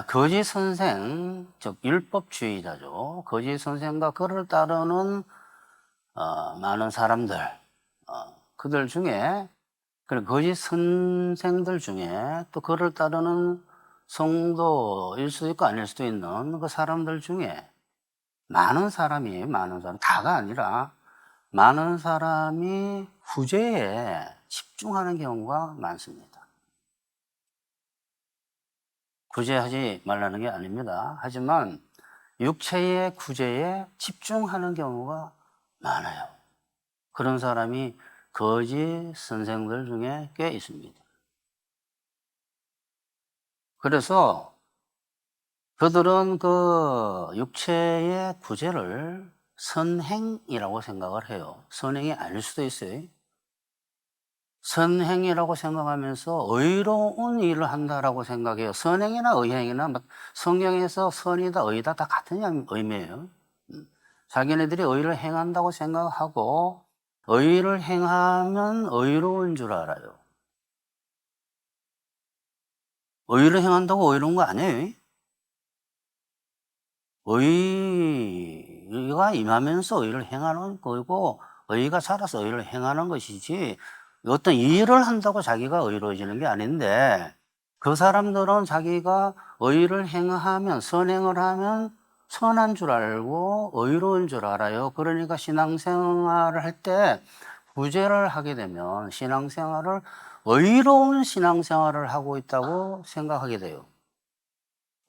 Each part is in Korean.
거짓 선생, 즉 율법주의자죠. 거짓 선생과 그를 따르는 많은 사람들, 그들 중에, 그리고 거짓 선생들 중에 또 그를 따르는 성도일 수도 있고 아닐 수도 있는 그 사람들 중에 많은 사람이, 다가 아니라 많은 사람이 구제에 집중하는 경우가 많습니다. 구제하지 말라는 게 아닙니다. 하지만 육체의 구제에 집중하는 경우가 많아요. 그런 사람이 거짓 선생들 중에 꽤 있습니다. 그래서 그들은 그 육체의 구제를 선행이라고 생각을 해요. 선행이 아닐 수도 있어요. 선행이라고 생각하면서 의로운 일을 한다라고 생각해요. 선행이나 의행이나 성경에서 선이다, 의다 다 같은 의미예요. 자기네들이 의를 행한다고 생각하고 의를 행하면 의로운 줄 알아요. 의를 행한다고 의로운 거 아니에요. 의가 임하면서 의를 행하는 거고 의가 살아서 의를 행하는 것이지 어떤 일을 한다고 자기가 의로워지는 게 아닌데 그 사람들은 자기가 의를 행하면 선행을 하면 선한 줄 알고 의로운 줄 알아요. 그러니까 신앙생활을 할 때 구제를 하게 되면 신앙생활을 의로운 신앙생활을 하고 있다고 생각하게 돼요.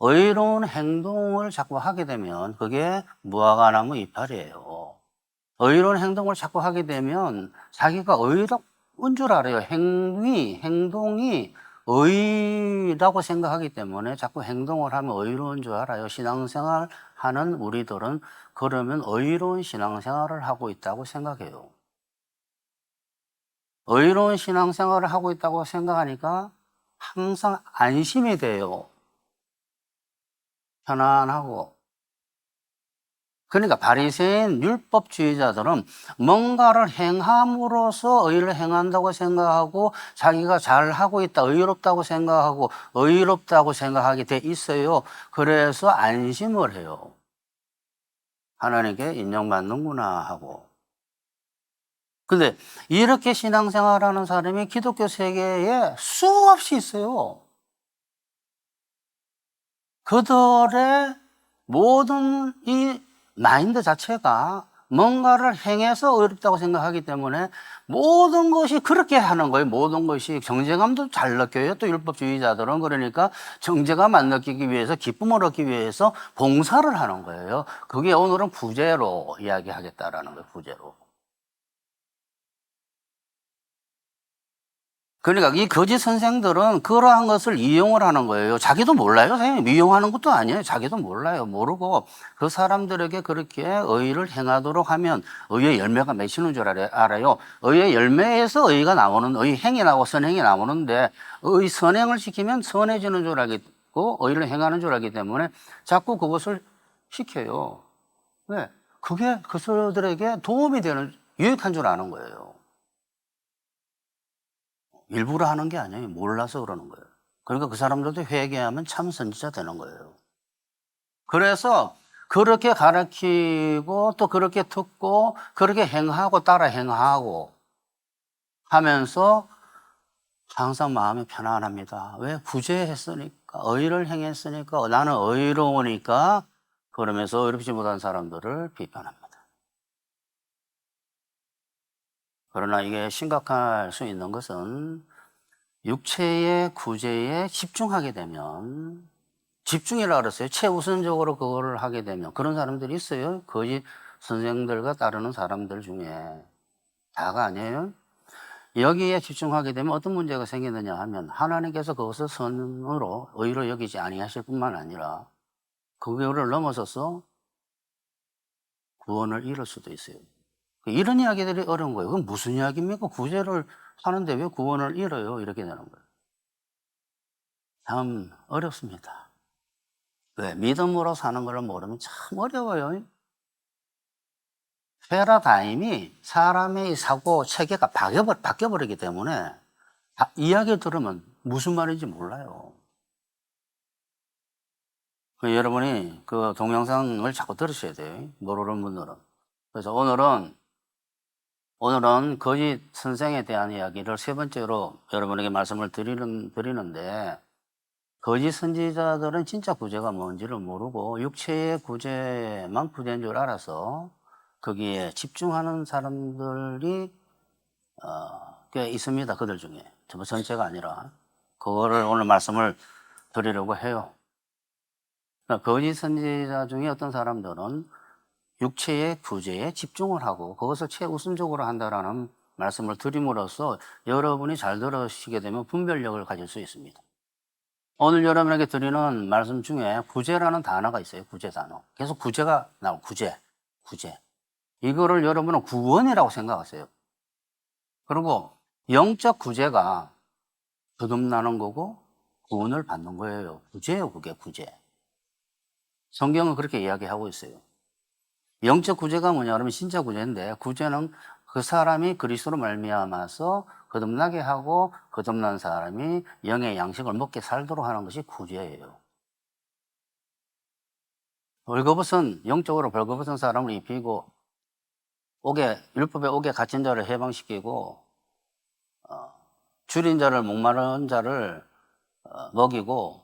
의로운 행동을 자꾸 하게 되면 그게 무화과나무 이파리예요. 의로운 행동을 자꾸 하게 되면 자기가 의로운 줄 알아요. 행동이 의라고 생각하기 때문에 자꾸 행동을 하면 의로운 줄 알아요. 신앙생활 하는 우리들은 그러면 의로운 신앙생활을 하고 있다고 생각해요. 의로운 신앙생활을 하고 있다고 생각하니까 항상 안심이 돼요. 편안하고. 그러니까 바리새인 율법주의자들은 뭔가를 행함으로써 의를 행한다고 생각하고 자기가 잘하고 있다, 의롭다고 생각하게 돼 있어요. 그래서 안심을 해요. 하나님께 인정받는구나 하고. 근데 이렇게 신앙생활하는 사람이 기독교 세계에 수없이 있어요. 그들의 모든 이 마인드 자체가 뭔가를 행해서 어렵다고 생각하기 때문에 모든 것이 그렇게 하는 거예요. 모든 것이 정죄감도 잘 느껴요. 또 율법주의자들은 그러니까 정죄감 안 느끼기 위해서 기쁨을 얻기 위해서 봉사를 하는 거예요. 그게 오늘은 구제로 이야기하겠다라는 거예요. 구제로. 그러니까 이 거짓 선생들은 그러한 것을 이용을 하는 거예요. 자기도 몰라요. 선생님 이용하는 것도 아니에요. 자기도 몰라요. 모르고 그 사람들에게 그렇게 의를 행하도록 하면 의의 열매가 맺히는 줄 알아요. 의의 열매에서 의가 나오는, 의 행이 나오고 선행이 나오는데 의 선행을 시키면 선해지는 줄 알겠고 의를 행하는 줄 알기 때문에 자꾸 그것을 시켜요. 왜? 그게 그들에게 도움이 되는, 유익한 줄 아는 거예요. 일부러 하는 게 아니에요. 몰라서 그러는 거예요. 그러니까 그 사람들도 회개하면 참 선지자 되는 거예요. 그래서 그렇게 가르치고 또 그렇게 듣고 그렇게 행하고 따라 행하고 하면서 항상 마음이 편안합니다. 왜? 구제했으니까, 의를 행했으니까, 나는 의로우니까 그러면서 의롭지 못한 사람들을 비판합니다. 그러나 이게 심각할 수 있는 것은 육체의 구제에 집중하게 되면, 집중이라 그랬어요. 최우선적으로 그거를 하게 되면 그런 사람들이 있어요. 거짓 선생들과 따르는 사람들 중에. 다가 아니에요. 여기에 집중하게 되면 어떤 문제가 생기느냐 하면 하나님께서 그것을 선으로 의로 여기지 아니하실 뿐만 아니라 그거를 넘어서서 구원을 잃을 수도 있어요. 이런 이야기들이 어려운 거예요. 그건 무슨 이야기입니까? 구제를 하는데 왜 구원을 잃어요? 이렇게 되는 거예요. 참 어렵습니다. 왜? 믿음으로 사는 걸 모르면 참 어려워요. 패러다임이 사람의 사고 체계가 바뀌어버리기 때문에 이야기 들으면 무슨 말인지 몰라요. 여러분이 그 동영상을 자꾸 들으셔야 돼요. 모르는 분들은. 그래서 오늘은 거짓 선생에 대한 이야기를 세 번째로 여러분에게 말씀을 드리는데, 거짓 선지자들은 진짜 구제가 뭔지를 모르고 육체의 구제만 구제인 줄 알아서 거기에 집중하는 사람들이 꽤 있습니다. 그들 중에. 전부 전체가 아니라. 그거를 오늘 말씀을 드리려고 해요. 거짓 선지자 중에 어떤 사람들은 육체의 구제에 집중을 하고 그것을 최우선적으로 한다라는 말씀을 드림으로써 여러분이 잘 들으시게 되면 분별력을 가질 수 있습니다. 오늘 여러분에게 드리는 말씀 중에 구제라는 단어가 있어요. 구제 단어. 계속 구제가 나오고 구제. 이거를 여러분은 구원이라고 생각하세요. 그리고 영적 구제가 거듭나는 거고 구원을 받는 거예요. 구제예요, 그게 구제. 성경은 그렇게 이야기하고 있어요. 영적 구제가 뭐냐 그러면 진짜 구제인데, 구제는 그 사람이 그리스도로 말미암아서 거듭나게 하고 거듭난 사람이 영의 양식을 먹게 살도록 하는 것이 구제예요. 영적으로 벌거벗은 사람을 입히고 율법의 옥에 갇힌 자를 해방시키고 줄인 자를 목마른 자를 먹이고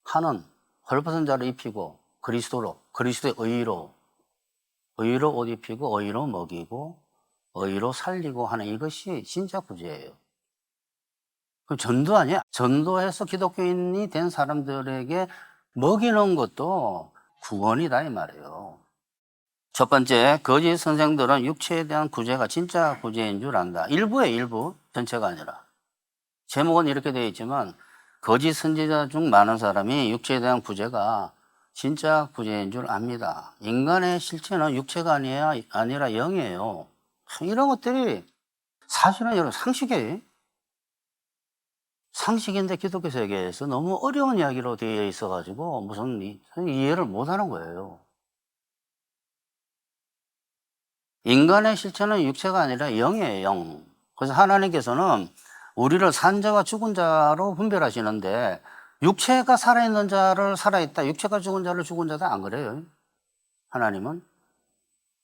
하는, 헐벗은 자를 입히고 그리스도의 의로 옷 입히고 의로 먹이고 의로 살리고 하는 이것이 진짜 구제예요. 그럼 전도 아니야? 전도해서 기독교인이 된 사람들에게 먹이는 것도 구원이다 이 말이에요. 첫 번째, 거짓 선생들은 육체에 대한 구제가 진짜 구제인 줄 안다. 일부, 전체가 아니라. 제목은 이렇게 되어 있지만 거짓 선지자 중 많은 사람이 육체에 대한 구제가 진짜 구제인 줄 압니다. 인간의 실체는 육체가 아니라 영이에요. 이런 것들이 사실은 여러분 상식인데 기독교 세계에서 너무 어려운 이야기로 되어 있어가지고 무슨 이해를 못하는 거예요. 인간의 실체는 육체가 아니라 영이에요, 영. 그래서 하나님께서는 우리를 산자와 죽은 자로 분별하시는데, 육체가 살아있는 자를 살아있다, 육체가 죽은 자를 죽은 자다, 안 그래요. 하나님은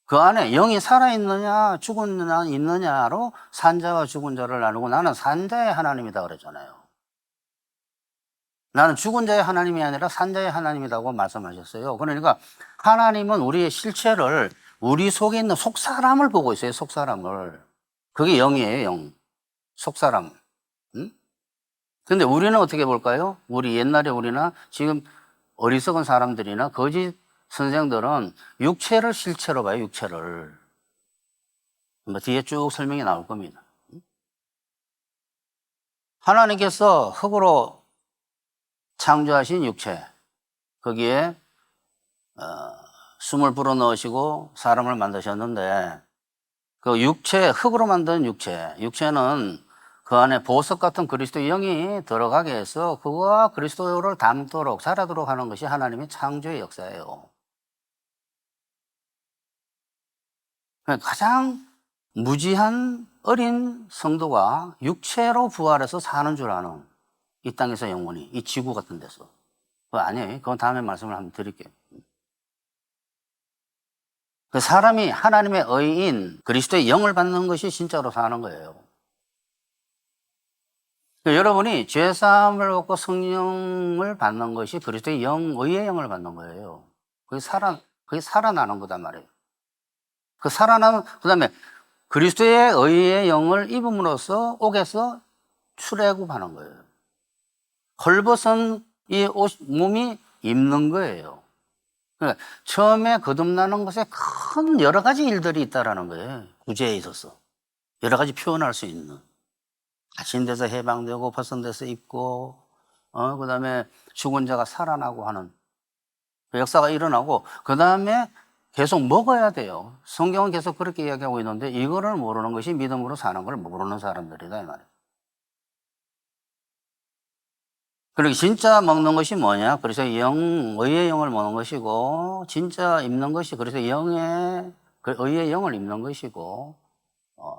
그 안에 영이 살아있느냐 죽었느냐 있느냐로 산자와 죽은 자를 나누고, 나는 산자의 하나님이다 그랬잖아요. 나는 죽은 자의 하나님이 아니라 산자의 하나님이라고 말씀하셨어요. 그러니까 하나님은 우리의 실체를, 우리 속에 있는 속사람을 보고 있어요. 속사람을. 그게 영이에요, 영. 속사람. 응? 근데 우리는 어떻게 볼까요? 우리나 지금 어리석은 사람들이나 거짓 선생들은 육체를 실체로 봐요, 육체를. 뭐 뒤에 쭉 설명이 나올 겁니다. 하나님께서 흙으로 창조하신 육체, 거기에 숨을 불어넣으시고 사람을 만드셨는데, 그 흙으로 만든 육체는 그 안에 보석 같은 그리스도의 영이 들어가게 해서 그와 그리스도를 닮도록 자라도록 하는 것이 하나님의 창조의 역사예요. 가장 무지한 어린 성도가 육체로 부활해서 사는 줄 아는, 이 땅에서 영원히, 이 지구 같은 데서. 그거 아니에요. 그건 다음에 말씀을 한번 드릴게요. 그 사람이 하나님의 의인, 그리스도의 영을 받는 것이 진짜로 사는 거예요. 여러분이 죄사함을 받고 성령을 받는 것이 그리스도의 의의 영을 받는 거예요. 그게 살아나는 거단 말이에요. 그 다음에 그리스도의 의의 영을 입음으로써 옥에서 출애굽하는 거예요. 헐벗은 이 몸이 입는 거예요. 그러니까 처음에 거듭나는 것에 큰 여러 가지 일들이 있다라는 거예요. 구제에 있어서. 여러 가지 표현할 수 있는. 갇힌 데서 해방되고 벗은 데서 입고, 그 다음에 죽은 자가 살아나고 하는 그 역사가 일어나고, 그 다음에 계속 먹어야 돼요. 성경은 계속 그렇게 이야기하고 있는데, 이거를 모르는 것이 믿음으로 사는 걸 모르는 사람들이다 이 말이에요. 그리고 진짜 먹는 것이 뭐냐? 그래서 의의 영을 먹는 것이고, 진짜 입는 것이 그래서 의의 영을 입는 것이고,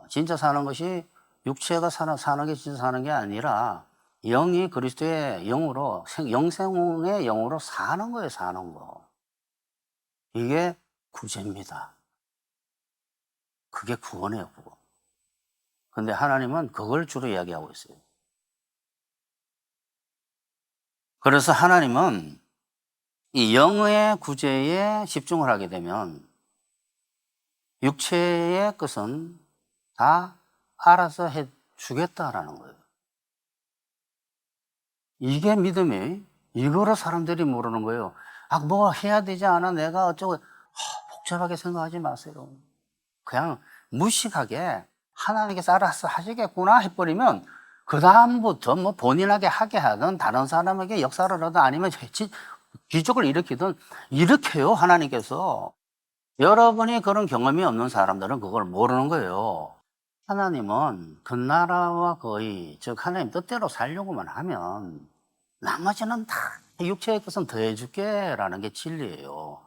진짜 사는 것이 육체가 사는 게 진짜 사는 게 아니라 영이 그리스도의 영으로, 영생의 영으로 사는 거예요, 사는 거. 이게 구제입니다. 그게 구원이에요, 구원. 근데 하나님은 그걸 주로 이야기하고 있어요. 그래서 하나님은 이 영의 구제에 집중을 하게 되면 육체의 것은 다 알아서 해 주겠다라는 거예요. 이게 믿음이, 이거를 사람들이 모르는 거예요. 아, 뭐 해야 되지 않아? 내가 어쩌고, 복잡하게 생각하지 마세요. 그냥 무식하게 하나님께서 알아서 하시겠구나 해버리면 그다음부터 뭐 본인에게 하게 하든 다른 사람에게 역사를 하든 아니면 기적을 일으키든 일으켜요, 하나님께서. 여러분이 그런 경험이 없는 사람들은 그걸 모르는 거예요. 하나님은 그 나라와 거의, 즉 하나님 뜻대로 살려고만 하면 나머지는 다 육체의 것은 더해줄게 라는 게 진리예요.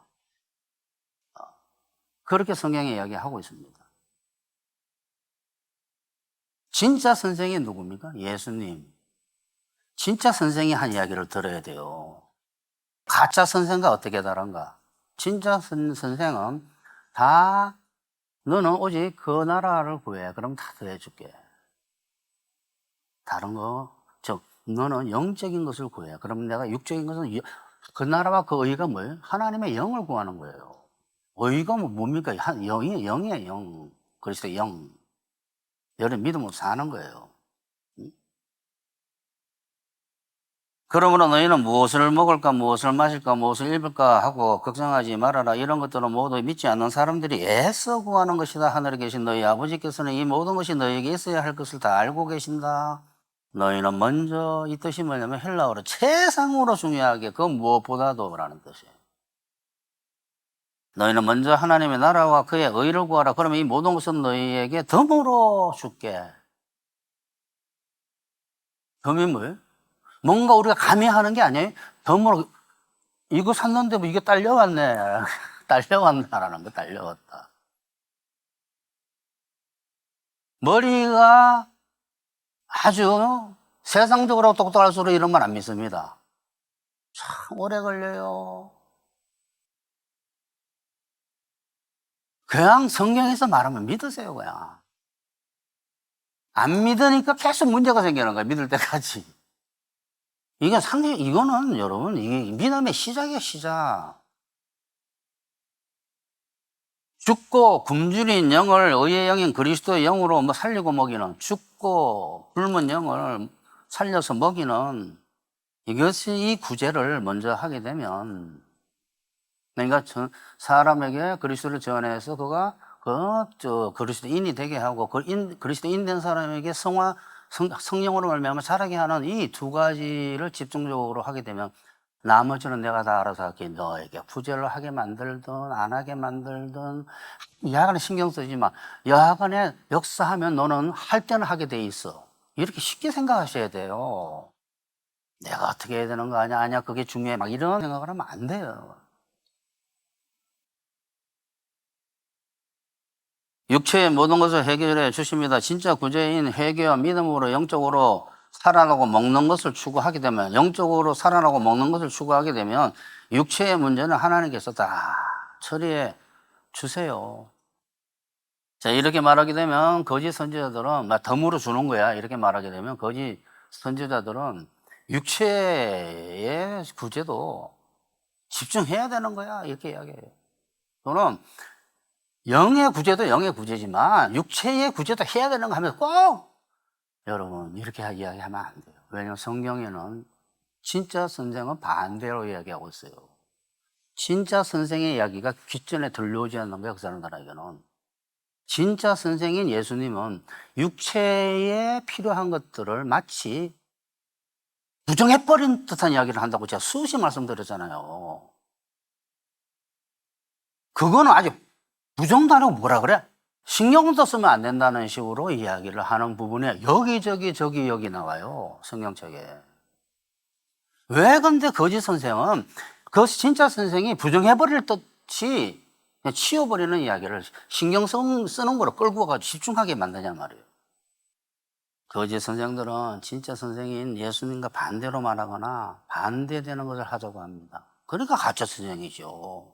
그렇게 성경에 이야기하고 있습니다. 진짜 선생이 누굽니까? 예수님. 진짜 선생이 한 이야기를 들어야 돼요. 가짜 선생과 어떻게 다른가? 진짜 선생은 다 너는 오직 그 나라를 구해. 그럼 다 더해줄게. 다른 거, 즉 너는 영적인 것을 구해. 그럼 내가 육적인 것은 그 나라와 그 의가 뭐예요? 하나님의 영을 구하는 거예요. 의가 뭡니까? 영이에요, 영. 그리스도 영. 여러분 믿음으로 사는 거예요. 그러므로 너희는 무엇을 먹을까, 무엇을 마실까, 무엇을 입을까 하고 걱정하지 말아라. 이런 것들은 모두 믿지 않는 사람들이 애써 구하는 것이다. 하늘에 계신 너희 아버지께서는 이 모든 것이 너희에게 있어야 할 것을 다 알고 계신다. 너희는 먼저, 이 뜻이 뭐냐면 헬라어로 최상으로 중요하게 그 무엇보다도 라는 뜻이에요. 너희는 먼저 하나님의 나라와 그의 의를 구하라. 그러면 이 모든 것은 너희에게 덤으로 줄게. 덤이 뭐예요? 뭔가 우리가 감히 하는 게 아니에요. 덤으로, 이거 샀는데 뭐 이게 딸려왔네. 딸려왔다라는 거, 딸려왔다. 머리가 아주 세상적으로 똑똑할수록 이런 말 안 믿습니다. 참 오래 걸려요. 그냥 성경에서 말하면 믿으세요, 그냥. 안 믿으니까 계속 문제가 생기는 거예요, 믿을 때까지. 이게 상당히, 이거는 여러분, 이게 믿음의 시작이에요, 시작. 죽고 굶주린 영을 의의 영인 그리스도의 영으로 뭐 살리고 먹이는, 죽고 굶은 영을 살려서 먹이는, 이것이 이 구제를 먼저 하게 되면, 그러니까 사람에게 그리스도를 전해서 그가 그리스도인이 되게 하고, 그리스도인 된 사람에게 성령으로 말미암아 자라게 하는 이 두 가지를 집중적으로 하게 되면 나머지는 내가 다 알아서 할게. 너에게 구제를 하게 만들든 안 하게 만들든 야간에 신경 쓰지 마. 야간에 역사하면 너는 할 때는 하게 돼 있어. 이렇게 쉽게 생각하셔야 돼요. 내가 어떻게 해야 되는 거 아니야? 아니야, 그게 중요해. 막 이런 생각을 하면 안 돼요. 육체의 모든 것을 해결해 주십니다. 진짜 구제인 회개와 믿음으로 영적으로 살아나고 먹는 것을 추구하게 되면, 영적으로 살아나고 먹는 것을 추구하게 되면 육체의 문제는 하나님께서 다 처리해 주세요. 자, 이렇게 말하게 되면 거짓 선지자들은 막 덤으로 주는 거야. 이렇게 말하게 되면 거짓 선지자들은 육체의 구제도 집중해야 되는 거야. 이렇게 이야기해요. 또는 영의 구제도 영의 구제지만 육체의 구제도 해야 되는 거 하면서 꼭 여러분 이렇게 이야기하면 안 돼요. 왜냐하면 성경에는 진짜 선생은 반대로 이야기하고 있어요. 진짜 선생의 이야기가 귓전에 들려오지 않는 거예요. 그 사람들에게는. 진짜 선생인 예수님은 육체에 필요한 것들을 마치 부정해버린 듯한 이야기를 한다고 제가 수시 말씀드렸잖아요. 그거는 아직 부정도 안 하고 뭐라 그래? 신경도 쓰면 안 된다는 식으로 이야기를 하는 부분에 여기저기 저기 여기 나와요. 성경책에. 왜 근데 거짓 선생은 그 진짜 선생이 부정해버릴 듯이 그냥 치워버리는 이야기를 신경 쓰는 거로 끌고 가서 집중하게 만드냐 말이에요. 거짓 선생들은 진짜 선생인 예수님과 반대로 말하거나 반대되는 것을 하자고 합니다. 그러니까 가짜 선생이죠.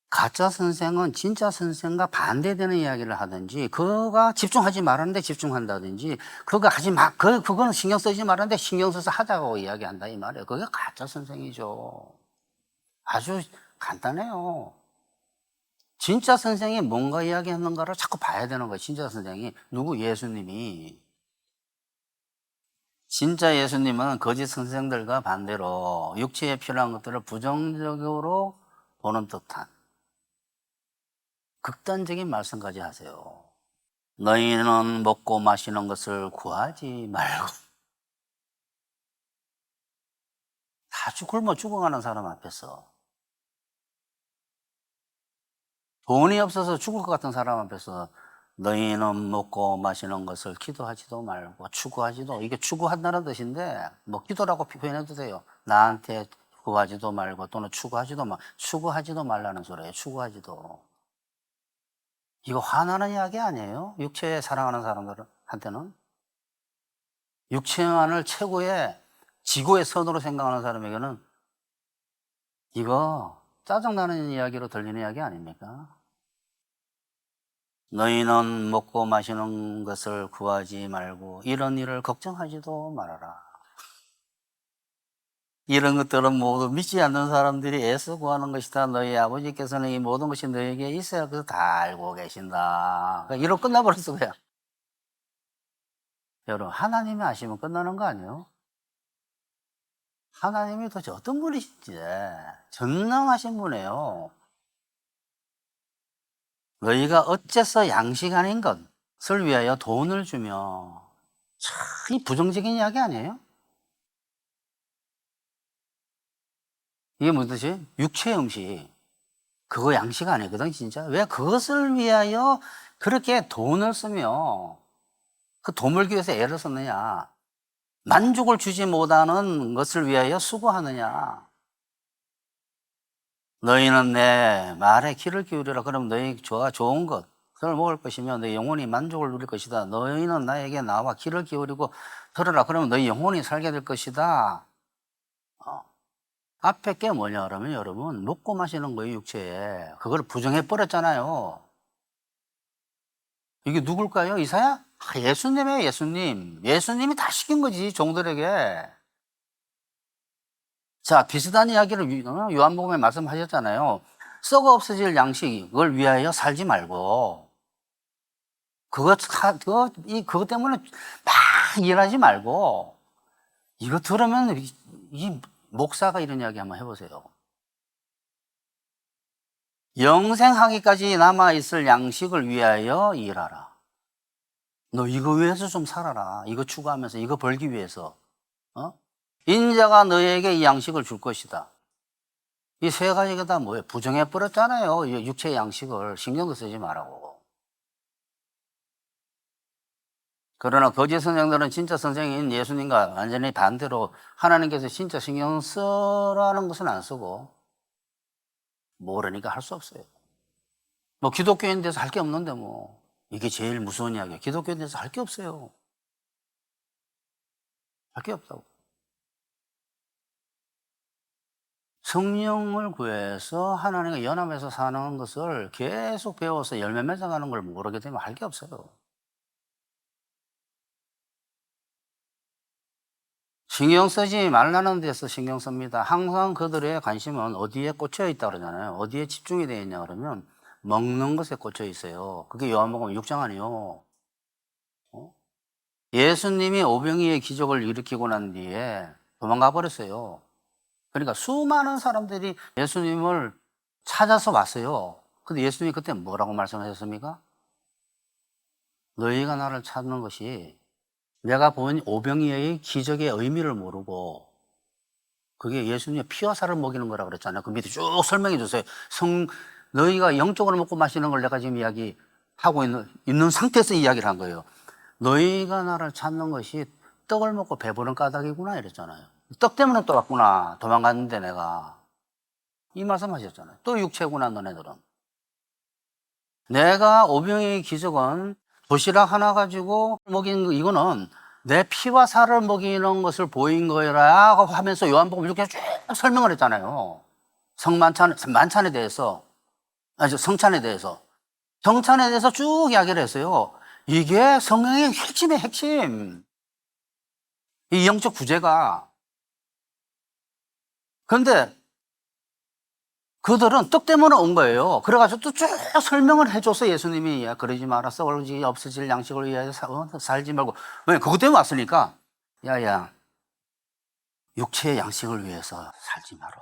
가짜 선생은 진짜 선생과 반대되는 이야기를 하든지, 그가 집중하지 말았는데 집중한다든지, 그가 하지 마, 그거는 신경 쓰지 말았는데 신경 써서 하자고 이야기한다 이 말이에요. 그게 가짜 선생이죠. 아주 간단해요. 진짜 선생이 뭔가 이야기하는가를 자꾸 봐야 되는 거예요. 진짜 선생이 누구? 예수님이. 진짜 예수님은 거짓 선생들과 반대로 육체에 필요한 것들을 부정적으로 보는 듯한 극단적인 말씀까지 하세요. 너희는 먹고 마시는 것을 구하지 말고. 아주 굶어 죽어가는 사람 앞에서, 돈이 없어서 죽을 것 같은 사람 앞에서 너희는 먹고 마시는 것을 기도하지도 말고 추구하지도, 이게 추구한다는 뜻인데 뭐 기도라고 표현해도 돼요. 나한테 구하지도 말고 또는 추구하지도 말라는 소리예요. 추구하지도. 이거 화나는 이야기 아니에요? 육체에 사랑하는 사람들한테는. 육체만을 최고의 지구의 선으로 생각하는 사람에게는 이거 짜증나는 이야기로 들리는 이야기 아닙니까? 너희는 먹고 마시는 것을 구하지 말고 이런 일을 걱정하지도 말아라. 이런 것들은 모두 믿지 않는 사람들이 애써 구하는 것이다. 너희 아버지께서는 이 모든 것이 너에게 있어야 그것을 다 알고 계신다. 그러니까 이러고 끝나버렸어 그냥. 여러분, 하나님이 아시면 끝나는 거 아니에요? 하나님이 도대체 어떤 분이신지 전능하신 분이에요. 너희가 어째서 양식 아닌 것을 위하여 돈을 주며, 참 부정적인 이야기 아니에요? 이게 무슨 뜻이에요? 육체의 음식, 그거 양식 아니거든 진짜. 왜 그것을 위하여 그렇게 돈을 쓰며 그 돈 벌기 위해서 애를 썼느냐, 만족을 주지 못하는 것을 위하여 수고하느냐. 너희는 내 말에 귀를 기울이라. 그럼 너희 좋은 것을 먹을 것이며 너희 영혼이 만족을 누릴 것이다. 너희는 나에게 나와 귀를 기울이고 들으라. 그러면 너희 영혼이 살게 될 것이다. 앞에 게 뭐냐 그러면 여러분, 먹고 마시는 거예요. 육체에 그걸 부정해 버렸잖아요. 이게 누굴까요? 이사야? 예수님이에요. 예수님이 다 시킨 거지 종들에게. 자, 비슷한 이야기를 요한복음에 말씀하셨잖아요. 썩어 없어질 양식을 위하여 살지 말고, 그것 때문에 막 일하지 말고, 이거 들으면 이 목사가 이런 이야기 한번 해보세요. 영생하기까지 남아있을 양식을 위하여 일하라. 너 이거 위해서 좀 살아라. 이거 추구하면서 이거 벌기 위해서. 인자가 너에게 이 양식을 줄 것이다. 이 세 가지가 다 뭐예요? 부정해버렸잖아요. 육체의 양식을 신경도 쓰지 말라고. 그러나 거짓 선생들은 진짜 선생인 예수님과 완전히 반대로 하나님께서 진짜 신경 쓰라는 것은 안 쓰고, 모르니까 할 수 없어요. 뭐 기독교인 돼서 할 게 없는데 뭐 이게 제일 무서운 이야기예요. 기독교인 돼서 할 게 없어요. 할 게 없다고. 성령을 구해서 하나님과 연합해서 사는 것을 계속 배워서 열매 맺어가는 걸 모르게 되면 할 게 없어요. 신경 쓰지 말라는 데서 신경 씁니다. 항상 그들의 관심은 어디에 꽂혀 있다 그러잖아요. 어디에 집중이 되어 있냐 그러면 먹는 것에 꽂혀 있어요. 그게 요한복음 6장 아니에요. 예수님이 오병이의 기적을 일으키고 난 뒤에 도망가 버렸어요. 그러니까 수많은 사람들이 예수님을 찾아서 왔어요. 근데 예수님이 그때 뭐라고 말씀하셨습니까? 너희가 나를 찾는 것이 내가 본 오병이의 기적의 의미를 모르고, 그게 예수님의 피와 살을 먹이는 거라고 그랬잖아요. 그 밑에 쭉 설명해 주세요. 너희가 영적으로 먹고 마시는 걸 내가 지금 이야기하고 있는 상태에서 이야기를 한 거예요. 너희가 나를 찾는 것이 떡을 먹고 배부른 까닭이구나 이랬잖아요. 떡 때문에 또 왔구나. 도망갔는데 내가. 이 말씀 하셨잖아요. 또 육체구나 너네들은. 내가 오병이의 기적은 도시락 하나 가지고 먹이는 거, 이거는 내 피와 살을 먹이는 것을 보인 거라고 하면서 요한복음 이렇게 쭉 설명을 했잖아요. 만찬에 대해서, 성찬에 대해서. 성찬에 대해서 쭉 이야기를 했어요. 이게 성경의 핵심의 핵심. 이 영적 구제가. 그런데 그들은 떡 때문에 온 거예요. 그래가지고 또 쭉 설명을 해줘서 예수님이, 야, 그러지 마라. 썩을지 없어질 양식을 위하여 살지 말고. 왜? 그것 때문에 왔으니까. 야, 육체의 양식을 위해서 살지 마라.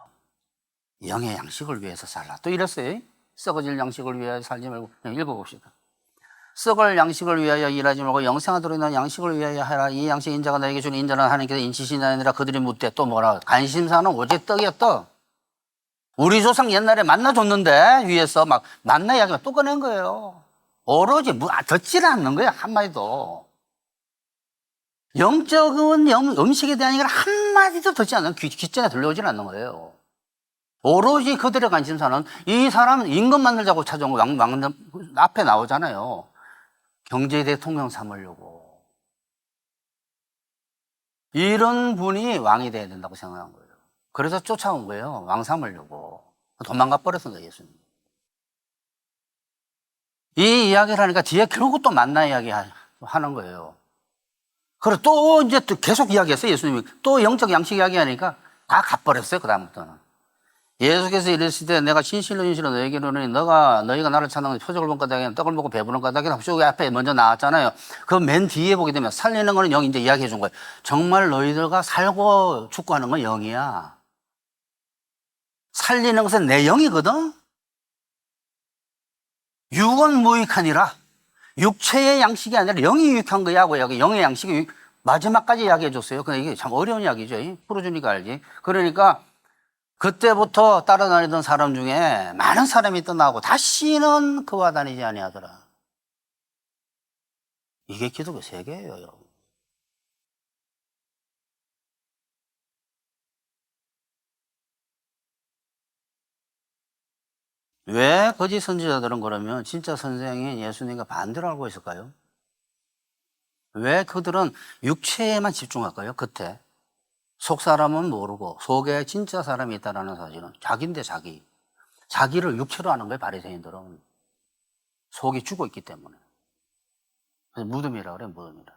영의 양식을 위해서 살라. 또 이랬어요. 썩어질 양식을 위하여 살지 말고. 그냥 읽어봅시다. 썩을 양식을 위하여 일하지 말고 영생하도록 있는 양식을 위하여 하라. 이 양식 인자가 너에게 주는 인자는 하나님께서 인치시니 아니라 그들이 묻되. 또 뭐라? 관심사는 오직 떡이야, 떡. 우리 조상 옛날에 만나 줬는데 위에서 막 만나 이야기만 또 꺼낸 거예요. 오로지 듣지를 않는 거예요. 한마디도. 영적인 음식에 대한 얘기를 한마디도 듣지 않는, 귀전에 들려오질 않는 거예요. 오로지 그들의 관심사는 이 사람은 임금 만들자고 찾아온 거, 앞에 나오잖아요. 경제 대통령 삼으려고. 이런 분이 왕이 돼야 된다고 생각한 거예요. 그래서 쫓아온 거예요. 왕 삼으려고. 도망가 버렸던 거예요, 예수님. 이 이야기를 하니까 뒤에 결국 또 만나 이야기 하는 거예요. 그리고 또 이제 또 계속 이야기했어요, 예수님이. 또 영적 양식 이야기 하니까 다 가버렸어요, 그다음부터는. 예수께서 이르시되 내가 진실로 너에게 이르노니 너희가 나를 찾는 표적을 본 까닭에 떡을 먹고 배부른 까닭에 쭉 앞에 먼저 나왔잖아요. 그 맨 뒤에 보게 되면 살리는 거는 영이 이제 이야기해 준 거예요. 정말 너희들과 살고 죽고 하는 건 영이야. 살리는 것은 내 영이거든. 육은 무익하니라. 육체의 양식이 아니라 영이 유익한 거야. 여기 영의 양식이 마지막까지 이야기해 줬어요. 근데 이게 참 어려운 이야기죠. 풀어주니까 알지. 그러니까 그때부터 따라다니던 사람 중에 많은 사람이 떠나고 다시는 그와 다니지 아니하더라. 이게 기독교 세계예요, 여러분. 왜 거짓 선지자들은 그러면 진짜 선생인 예수님과 반대로 알고 있을까요? 왜 그들은 육체에만 집중할까요? 겉에. 속 사람은 모르고 속에 진짜 사람이 있다는 사실은 자기인데 자기. 자기를 육체로 하는 거예요, 바리새인들은. 속이 죽어 있기 때문에. 그래서 무덤이라 그래요, 무덤이라.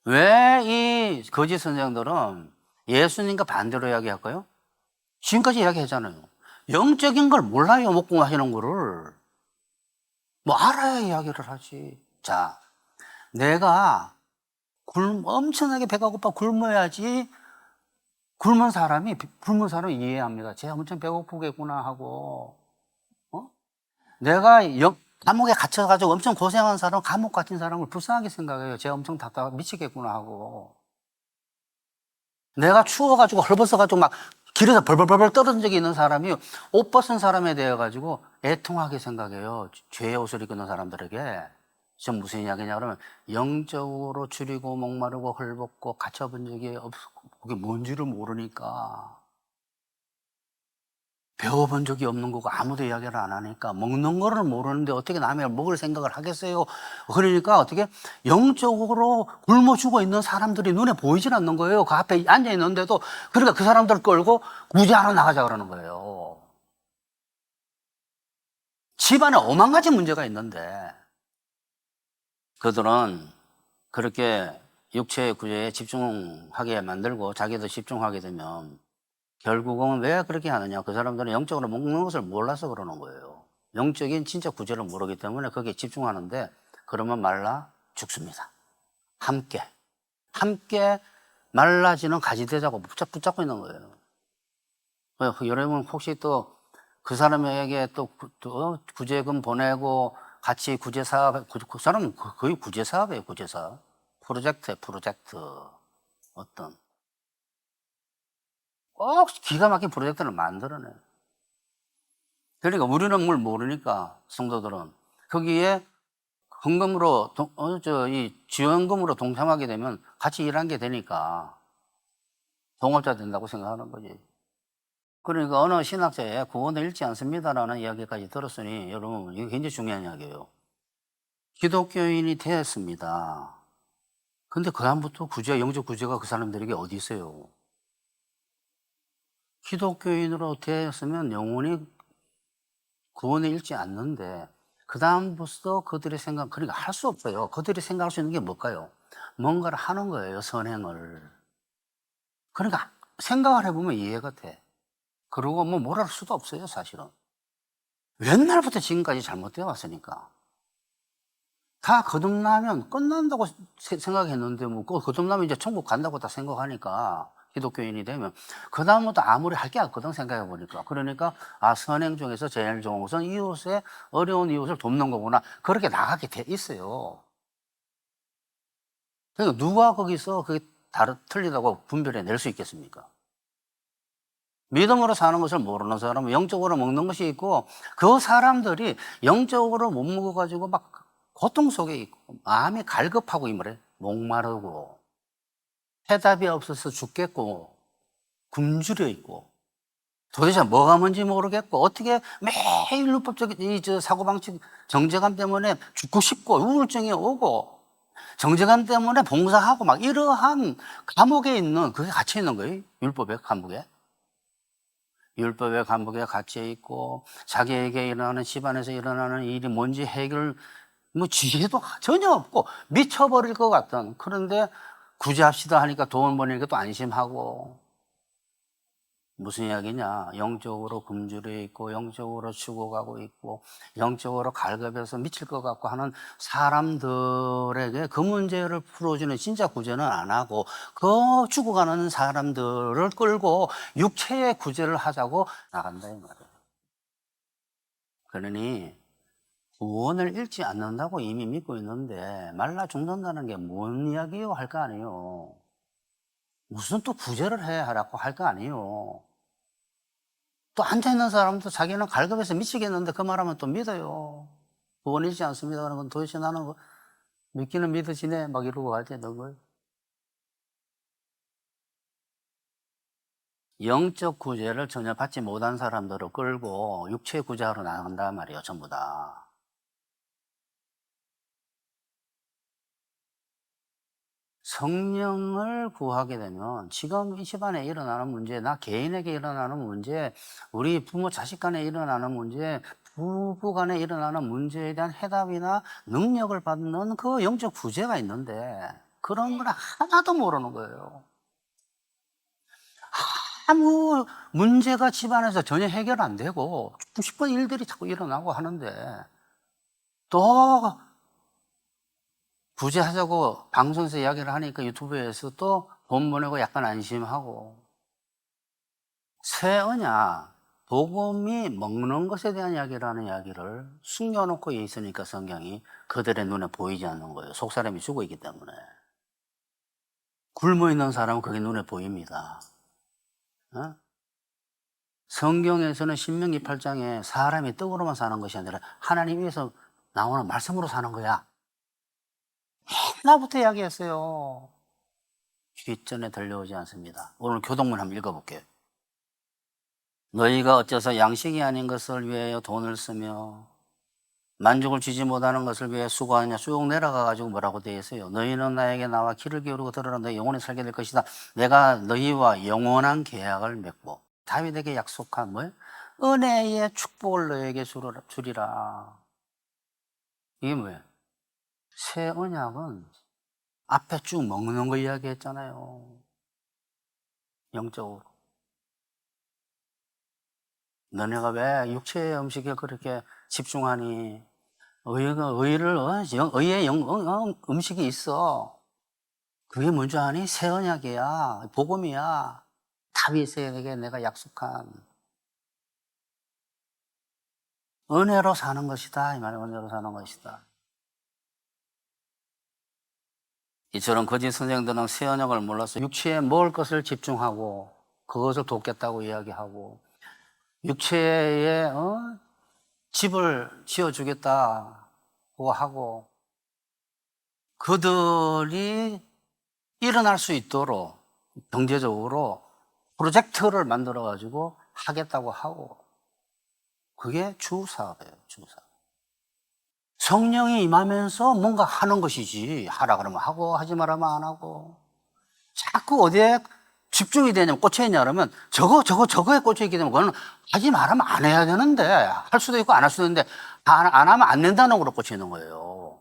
왜 이 거짓 선생들은 예수님과 반대로 이야기할까요? 지금까지 이야기했잖아요. 영적인 걸 몰라요, 먹고 하시는 거를. 뭐 알아야 이야기를 하지. 자, 내가 엄청나게 배가 고파 굶어야지 굶은 사람이 이해합니다. 쟤 엄청 배고프겠구나 하고. 내가 감옥에 갇혀가지고 엄청 고생한 사람, 감옥 갇힌 사람을 불쌍하게 생각해요. 쟤 엄청 답답해 미치겠구나 하고. 내가 추워가지고 헐벗어가지고 막 길에서 벌벌벌 떨어진 적이 있는 사람이 옷 벗은 사람에 대해 가지고 애통하게 생각해요. 죄의 옷을 입는 사람들에게. 지금 무슨 이야기냐 그러면 영적으로 줄이고 목마르고 헐벗고 갇혀본 적이 없고 그게 뭔지를 모르니까. 배워본 적이 없는 거고 아무도 이야기를 안 하니까 먹는 거를 모르는데 어떻게 남의 먹을 생각을 하겠어요. 그러니까 어떻게 영적으로 굶어 죽어 있는 사람들이 눈에 보이질 않는 거예요. 그 앞에 앉아 있는데도. 그러니까 그 사람들 끌고 구제하러 나가자 그러는 거예요. 집안에 오만 가지 문제가 있는데 그들은 그렇게 육체의 구제에 집중하게 만들고 자기도 집중하게 되면 결국은 왜 그렇게 하느냐. 그 사람들은 영적으로 먹는 것을 몰라서 그러는 거예요. 영적인 진짜 구절을 모르기 때문에 거기에 집중하는데 그러면 말라 죽습니다. 함께 말라지는 가지대자고 붙잡고 있는 거예요. 여러분 혹시 또 그 사람에게 또 구제금 보내고 같이 구제사업, 그 사람은 거의 구제사업이에요. 구제사업. 프로젝트 어떤 꼭 기가 막힌 프로젝트를 만들어내. 그러니까 우리는 뭘 모르니까 성도들은 거기에 헌금으로 이 지원금으로 동참하게 되면 같이 일한 게 되니까 동업자 된다고 생각하는 거지. 그러니까 어느 신학자의 구원을 잃지 않습니다라는 이야기까지 들었으니 여러분 이게 굉장히 중요한 이야기예요. 기독교인이 되었습니다. 근데 그다음부터 구제, 영적 구제가 그 사람들에게 어디 있어요? 기독교인으로 되었으면 영원히 구원을 잃지 않는데 그다음부터 그들의 생각, 그러니까 할 수 없어요. 그들이 생각할 수 있는 게 뭘까요? 뭔가를 하는 거예요, 선행을. 그러니까 생각을 해보면 이해가 돼. 그리고 뭐 뭐랄 수도 없어요, 사실은. 옛날부터 지금까지 잘못되어 왔으니까. 다 거듭나면 끝난다고 생각했는데, 뭐, 거듭나면 이제 천국 간다고 다 생각하니까, 기독교인이 되면, 그다음부터 아무리 할 게 없거든, 생각해 보니까. 그러니까, 아, 선행 중에서 제일 좋은 것은 이웃의, 어려운 이웃을 돕는 거구나. 그렇게 나가게 돼 있어요. 그러니까 누가 거기서 그게 틀리다고 분별해 낼 수 있겠습니까? 믿음으로 사는 것을 모르는 사람은 영적으로 먹는 것이 있고, 그 사람들이 영적으로 못 먹어가지고 막 고통 속에 있고, 마음이 갈급하고, 이 말에 목마르고, 해답이 없어서 죽겠고, 굶주려 있고, 도대체 뭐가 뭔지 모르겠고, 어떻게 매일 율법적 사고방식 정죄감 때문에 죽고 싶고, 우울증이 오고, 정죄감 때문에 봉사하고, 막 이러한 감옥에 있는, 그게 갇혀 있는 거예요. 율법의 감옥에. 율법의 감옥에 갇혀 있고, 자기에게 일어나는, 집안에서 일어나는 일이 뭔지 해결, 뭐 지혜도 전혀 없고 미쳐버릴 것 같은. 그런데 구제합시다 하니까 돈 버니까 또 안심하고. 무슨 이야기냐? 영적으로 굶주려 있고, 영적으로 죽어가고 있고, 영적으로 갈급해서 미칠 것 같고 하는 사람들에게 그 문제를 풀어주는 진짜 구제는 안 하고, 그 죽어가는 사람들을 끌고 육체의 구제를 하자고 나간다, 이 말이에요. 그러니 구원을 잃지 않는다고 이미 믿고 있는데 말라 죽는다는 게 뭔 이야기요? 할 거 아니에요. 무슨 또 구제를 해 하라고 할 거 아니에요. 또 앉아있는 사람도 자기는 갈급해서 미치겠는데 그 말하면 또 믿어요. 구원 잃지 않습니다. 그런 건 도대체 나는 믿기는 믿으시네 막 이러고 갈 때 너 걸. 영적 구제를 전혀 받지 못한 사람들을 끌고 육체 구제하러 나간단 말이에요. 전부 다. 성령을 구하게 되면 지금 이 집안에 일어나는 문제, 나 개인에게 일어나는 문제, 우리 부모 자식 간에 일어나는 문제, 부부 간에 일어나는 문제에 대한 해답이나 능력을 받는 그 영적 구제가 있는데 그런 걸 하나도 모르는 거예요. 아무 문제가 집안에서 전혀 해결 안 되고 수십 번 일들이 자꾸 일어나고 하는데 또 구제하자고 방송에서 이야기를 하니까 유튜브에서 또 돈 보내고 약간 안심하고. 새 언약, 복음이 먹는 것에 대한 이야기라는 이야기를 숨겨놓고 있으니까 성경이 그들의 눈에 보이지 않는 거예요. 속 사람이 죽어 있기 때문에. 굶어 있는 사람은 그게 눈에 보입니다. 어? 성경에서는 신명기 8장에 사람이 떡으로만 사는 것이 아니라 하나님 위에서 나오는 말씀으로 사는 거야. 옛날부터 이야기했어요. 뒷전에 들려오지 않습니다. 오늘 교동문 한번 읽어볼게요. 너희가 어째서 양식이 아닌 것을 위하여 돈을 쓰며 만족을 주지 못하는 것을 위해 수고하느냐. 쭉 내려가가지고 뭐라고 되어 있어요. 너희는 나에게 나와 귀를 기울이고 들으라. 너희 영원히 살게 될 것이다. 내가 너희와 영원한 계약을 맺고 다윗에게 약속한 뭐예요? 은혜의 축복을 너에게 주리라. 이게 뭐예요? 새 언약은 앞에 쭉 먹는 거 이야기했잖아요. 영적으로. 너네가 왜 육체의 음식에 그렇게 집중하니? 의의 음식이 있어. 그게 뭔지 아니? 새 언약이야. 복음이야. 다윗에게 내가 약속한 은혜로 사는 것이다. 이 말은 은혜로 사는 것이다. 이처럼 거짓 선생들은 새 언약을 몰라서 육체에 먹을 것을 집중하고 그것을 돕겠다고 이야기하고 육체에 집을 지어주겠다고 하고 그들이 일어날 수 있도록 경제적으로 프로젝트를 만들어 가지고 하겠다고 하고 그게 주사업이에요. 주사업. 성령이 임하면서 뭔가 하는 것이지, 하라 그러면 하고 하지 말라면 안 하고. 자꾸 어디에 집중이 되냐면, 꽂혀 있냐 그러면 저거에 꽂혀 있기 때문에 그거는 하지 말라면 안 해야 되는데, 할 수도 있고 안 할 수도 있는데 안 하면 안 된다는 거로 꽂혀 있는 거예요.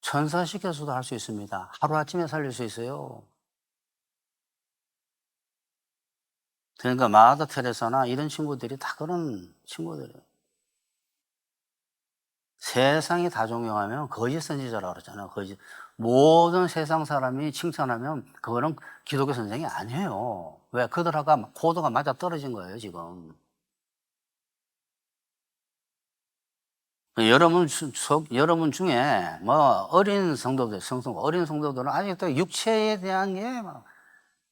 천사시켜서도 할 수 있습니다. 하루아침에 살릴 수 있어요. 그러니까 마더 테레사나 이런 친구들이 다 그런 친구들이에요. 세상이 다 존경하면 거짓 선지자라고 그러잖아요. 거짓. 모든 세상 사람이 칭찬하면 그거는 기독교 선생이 아니에요. 왜? 그들하고 코드가 맞아 떨어진 거예요, 지금. 여러분 중에 어린 성도들, 어린 성도들은 아직도 육체에 대한 게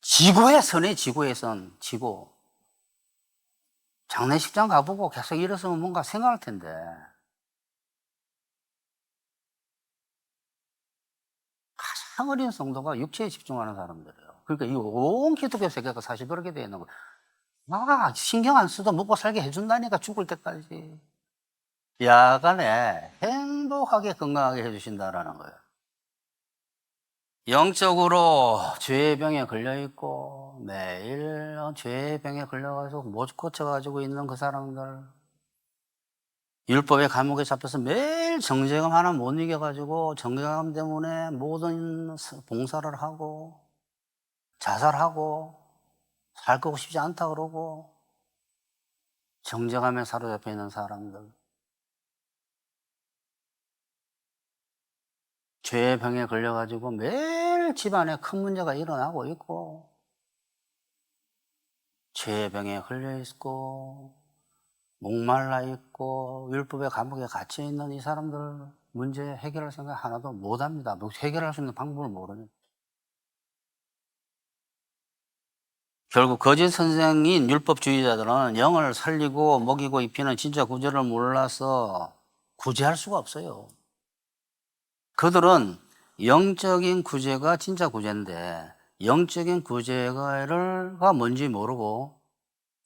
지구의 선에 지구의 선, 지구. 장례식장 가보고 계속 일어서면 뭔가 생각할 텐데. 가장 어린 성도가 육체에 집중하는 사람들이에요. 그러니까 이 온 기독교 세계가 사실 그렇게 되어 있는 거예요. 신경 안 써도 먹고 살게 해준다니까, 죽을 때까지. 야간에 행복하게 건강하게 해주신다라는 거예요. 영적으로 죄의 병에 걸려있고 매일 죄의 병에 걸려가지고 못 고쳐가지고 있는 그 사람들, 율법의 감옥에 잡혀서 매일 정죄감 하나 못 이겨가지고 정죄감 때문에 모든 봉사를 하고 자살하고 살 거고 싶지 않다 그러고 정죄감에 사로잡혀 있는 사람들, 죄의 병에 걸려가지고 매일 집안에 큰 문제가 일어나고 있고 죄의 병에 걸려 있고 목말라 있고 율법의 감옥에 갇혀 있는 이 사람들 문제 해결할 생각 하나도 못 합니다. 해결할 수 있는 방법을 모르니. 결국 거짓 선생인 율법주의자들은 영을 살리고 먹이고 입히는 진짜 구제를 몰라서 구제할 수가 없어요. 그들은 영적인 구제가 진짜 구제인데 영적인 구제가 뭔지 모르고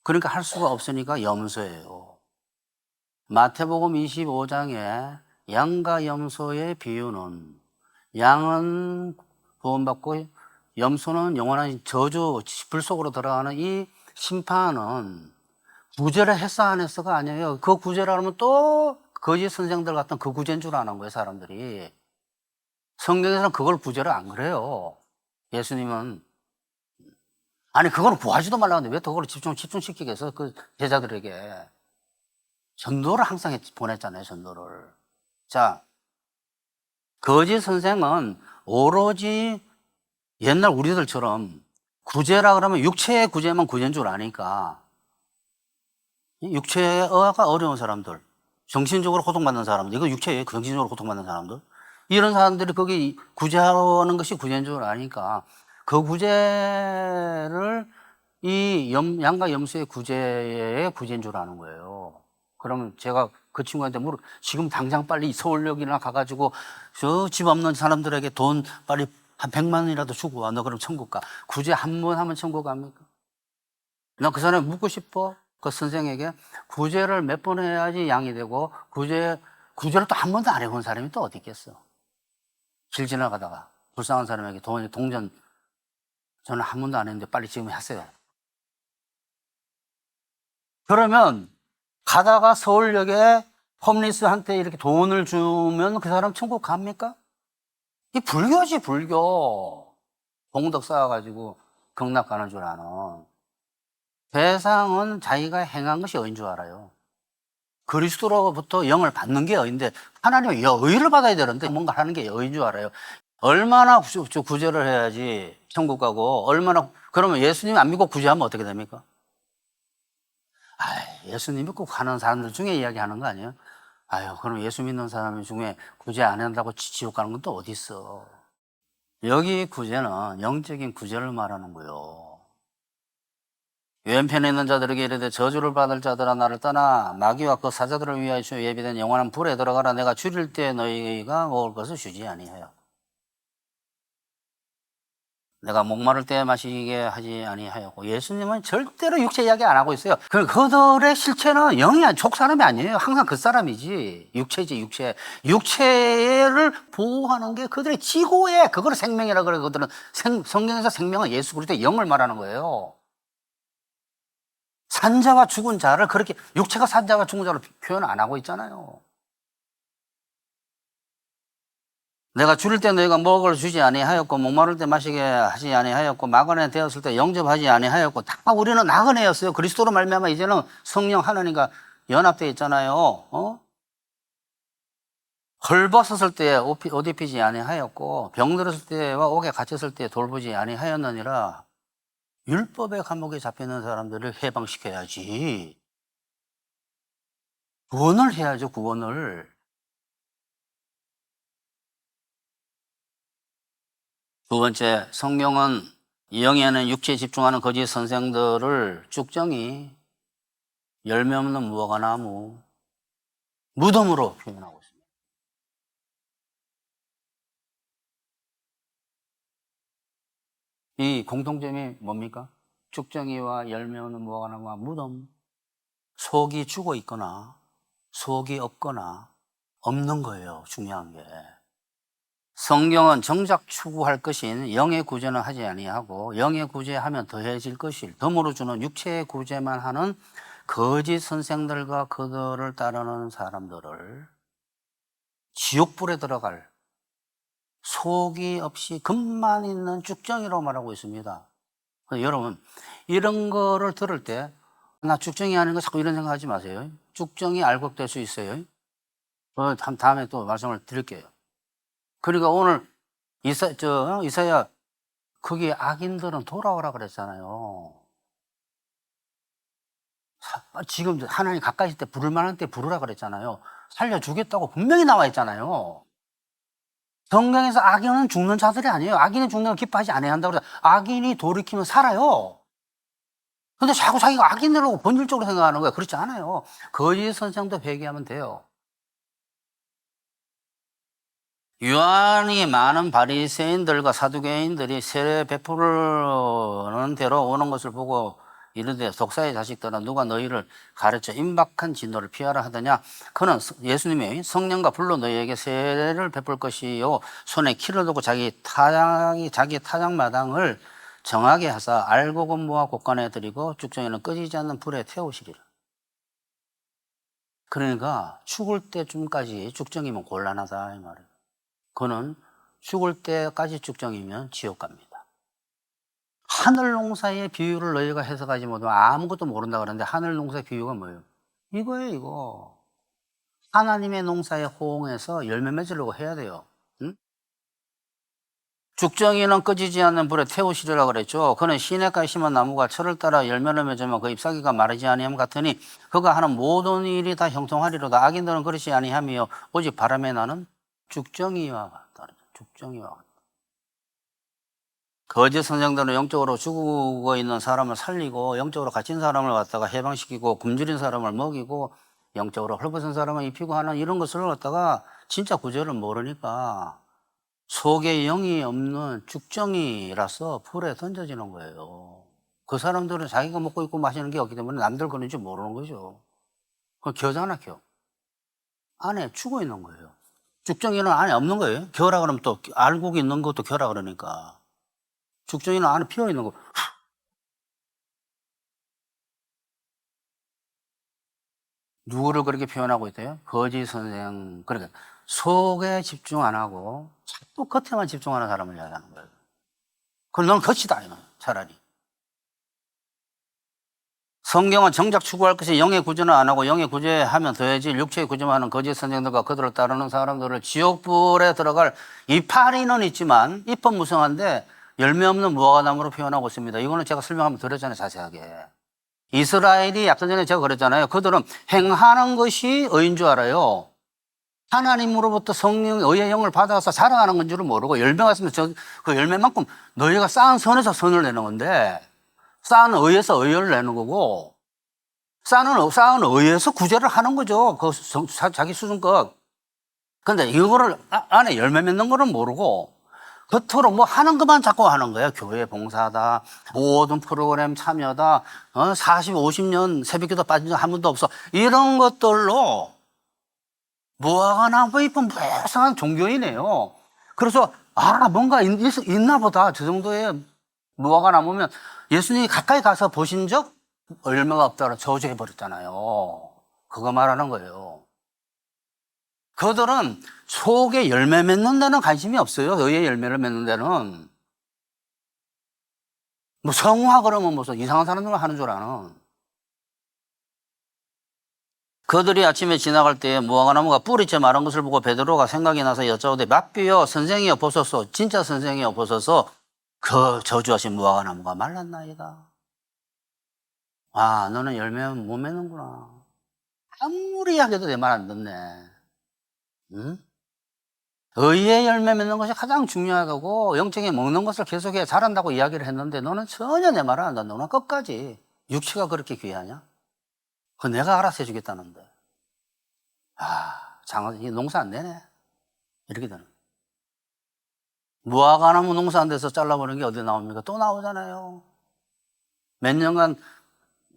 그러니까 할 수가 없으니까 염소예요. 마태복음 25장에 양과 염소의 비유는 양은 구원받고 염소는 영원한 저주, 불 속으로 들어가는 이 심판은 구제를 했어 안 했어가 아니에요. 그 구제를 하면 또 거짓 선생들 같은 그 구제인 줄 아는 거예요, 사람들이. 성경에서는 그걸 구제를 안 그래요. 예수님은. 아니, 그거는 구하지도 말라는데 왜 또 그걸 집중시키겠어, 그 제자들에게. 전도를 항상 보냈잖아요, 전도를. 자, 거짓 선생은 오로지 옛날 우리들처럼 구제라 그러면 육체의 구제만 구제인 줄 아니까 육체가 어려운 사람들, 정신적으로 고통받는 사람들, 이거 육체에 정신적으로 고통받는 사람들, 이런 사람들이 거기 구제하는 것이 구제인 줄 아니까 그 구제를 이 양과 염소의 구제의 구제인 줄 아는 거예요. 그러면 제가 그 친구한테 지금 당장 빨리 서울역이나 가가지고 저 집 없는 사람들에게 돈 빨리 한 100만 원이라도 주고 와. 너 그럼 천국 가. 구제 한 번 하면 천국 갑니까? 나 그 사람이 묻고 싶어. 그 선생에게 구제를 몇 번 해야지 양이 되고 구제를 또 한 번도 안 해본 사람이 또 어디 있겠어. 길 지나가다가 불쌍한 사람에게 동전 저는 한 번도 안 했는데 빨리 지금 하세요. 그러면 가다가 서울역에 홈리스한테 이렇게 돈을 주면 그 사람 천국 갑니까? 이 불교지, 불교. 공덕 쌓아가지고 극락 가는 줄 아는. 세상은 자기가 행한 것이 의인 줄 알아요. 그리스도로부터 영을 받는 게 의인데 하나님은 의를 받아야 되는데 뭔가 하는 게 의인 줄 알아요. 얼마나 구제를 해야지 천국 가고 그러면 예수님 안 믿고 구제하면 어떻게 됩니까? 예수님 믿고 가는 사람들 중에 이야기하는 거 아니에요? 그럼 예수 믿는 사람 중에 구제 안 한다고 지옥 가는 건 또 어디 있어? 여기 구제는 영적인 구제를 말하는 거예요. 왼편에 있는 자들에게 이르되 저주를 받을 자들아 나를 떠나 마귀와 그 사자들을 위하여 주 예비된 영원한 불에 들어가라. 내가 줄일 때 너희가 먹을 것을 주지 아니하여. 내가 목마를 때 마시게 하지 아니하였고, 예수님은 절대로 육체 이야기 안 하고 있어요. 그들의 실체는 영이 족 사람이 아니에요. 항상 그 사람이지. 육체지, 육체. 육체를 보호하는 게 그들의 지고에, 그걸 생명이라 그래요. 그들은 성경에서 생명은 예수 그리스도의 영을 말하는 거예요. 산자와 죽은 자를 그렇게, 육체가 산자와 죽은 자로 표현 안 하고 있잖아요. 내가 줄일 때 너희가 먹을 주지 아니하였고, 목마를 때 마시게 하지 아니하였고, 나그네 되었을 때 영접하지 아니하였고, 다 우리는 나그네였어요. 그리스도로 말미암아 이제는 성령 하나님과 연합되어 있잖아요. 헐벗었을 때 옷 입히지 아니하였고, 병들었을 때와 옥에 갇혔을 때 돌보지 아니하였느니라. 율법의 감옥에 잡혀있는 사람들을 해방시켜야지. 구원을 해야죠, 구원을. 두 번째, 성경은 영이 아닌 육체에 집중하는 거짓 선생들을 쭉정이, 열매 없는 무화과 나무, 무덤으로 표현하고 있습니다. 이 공통점이 뭡니까? 쭉정이와 열매 없는 무화과 나무와 무덤. 속이 죽어 있거나 속이 없거나 없는 거예요, 중요한 게. 성경은 정작 추구할 것인 영의 구제는 하지 아니하고, 영의 구제하면 더해질 것일 덤으로 주는 육체의 구제만 하는 거짓 선생들과 그들을 따르는 사람들을 지옥불에 들어갈, 속이 없이 금만 있는 쭉정이라고 말하고 있습니다. 여러분, 이런 거를 들을 때 나 쭉정이 아닌 거 자꾸 이런 생각하지 마세요. 쭉정이 알곡될 수 있어요. 다음에 또 말씀을 드릴게요. 그러니까 오늘 이사야, 거기 악인들은 돌아오라 그랬잖아요. 지금 하나님 가까이 있을 때 부를 만한 때 부르라 그랬잖아요. 살려주겠다고 분명히 나와 있잖아요. 성경에서 악인은 죽는 자들이 아니에요. 악인이 죽는 걸 기뻐하지 않아야 한다고 그래서 악인이 돌이키면 살아요. 근데 자꾸 자기가 악인이라고 본질적으로 생각하는 거예요. 그렇지 않아요. 거짓 선생도 회개하면 돼요. 유한이 많은 바리새인들과 사두개인들이 세례 베푸는 대로 오는 것을 보고 이르되, 독사의 자식들아, 누가 너희를 가르쳐 임박한 진노를 피하라 하더냐. 그는 예수님이 성령과 불로 너희에게 세례를 베풀 것이요, 손에 키를 두고 자기 타작마당을 정하게 하사 알곡은 모아 곳간에 드리고 쭉정이는 꺼지지 않는 불에 태우시리라. 그러니까 죽을 때쯤까지 쭉정이면 곤란하다 이 말이에요. 그는 죽을 때까지 쭉정이면 지옥 갑니다. 하늘 농사의 비유를 너희가 해석하지 못하면 아무것도 모른다 그러는데, 하늘 농사의 비유가 뭐예요? 이거예요, 이거. 하나님의 농사에 호응해서 열매 맺으려고 해야 돼요. 응? 죽정이는 꺼지지 않는 불에 태우시리라 그랬죠. 그는 시냇가에 심은 나무가 철을 따라 열매를 맺으면 그 잎사귀가 마르지 아니함 같으니 그가 하는 모든 일이 다 형통하리로다. 악인들은 그렇지 아니하며 오직 바람에 나는 죽정이와 다르죠. 죽정이와 같다. 거짓 선생들은 영적으로 죽어 있는 사람을 살리고, 영적으로 갇힌 사람을 갖다가 해방시키고, 굶주린 사람을 먹이고, 영적으로 헐벗은 사람을 입히고 하는 이런 것을 갖다가 진짜 구절을 모르니까 속에 영이 없는 죽정이라서 불에 던져지는 거예요. 그 사람들은 자기가 먹고 있고 마시는 게 없기 때문에 남들 그런 줄 모르는 거죠. 그 겨잖아, 겨. 안에 죽어 있는 거예요. 죽정이는 안에 없는 거예요. 겨라 그러면 또 알곡이 있는 것도 겨라 그러니까. 죽정이는 안에 피어 있는 거. 누구를 그렇게 표현하고 있대요? 거짓 선생. 그러니까 속에 집중 안 하고 자꾸 겉에만 집중하는 사람을 이야기하는 거예요. 그럼 넌 겉이다, 차라리. 성경은 정작 추구할 것이 영의 구제는 안 하고, 영의 구제하면 더해질 육체의 구제만 하는 거짓 선생들과 그들을 따르는 사람들을 지옥불에 들어갈, 이파리는 있지만 잎은 무성한데 열매 없는 무화과나무로 표현하고 있습니다. 이거는 제가 설명 한번 드렸잖아요, 자세하게. 이스라엘이 약간 전에 제가 그랬잖아요. 그들은 행하는 것이 의인 줄 알아요. 하나님으로부터 성령, 의의 영을 받아서 자라가는 건 줄은 모르고, 열매가 있으면 그 열매만큼 너희가 쌓은 선에서 선을 내는 건데, 쌓은 의에서 의를 내는 거고, 쌓은 의에서 구제를 하는 거죠. 그 자기 수준껏. 근데 이거를 안에 열매 맺는 거는 모르고, 겉으로 뭐 하는 것만 자꾸 하는 거예요. 교회 봉사다, 모든 프로그램 참여다, 40, 50년 새벽기도 빠진 적 한 번도 없어. 이런 것들로 무화과 나무 잎은 무성한 종교이네요. 그래서 뭔가 있나 보다. 저 정도의 무화과 나무면 예수님이 가까이 가서 보신 적 얼마가 없다고 저주해 버렸잖아요. 그거 말하는 거예요. 그들은 속에 열매 맺는 데는 관심이 없어요. 의의 열매를 맺는 데는. 뭐 성화 그러면 무슨 이상한 사람들만 하는 줄 아는. 그들이 아침에 지나갈 때 무화과나무가 뿌리째 마른 것을 보고 베드로가 생각이 나서 여짜오되 랍비여 선생이여 보소서, 진짜 선생이여 보소서, 그 저주하신 무화과나무가 말랐나이다. 너는 열매 못 맺는구나. 아무리 이야기해도 내 말 안 듣네. 응? 의의 열매 맺는 것이 가장 중요하고 영적인 먹는 것을 계속해 잘한다고 이야기를 했는데 너는 전혀 내 말을 안 듣는다. 너는 끝까지 육체가 그렇게 귀하냐? 그 내가 알아서 해주겠다는데. 이 농사 안 되네. 이렇게 되는. 무화과나무 농사 안 돼서 잘라버리는 게 어디 나옵니까? 또 나오잖아요. 몇 년간,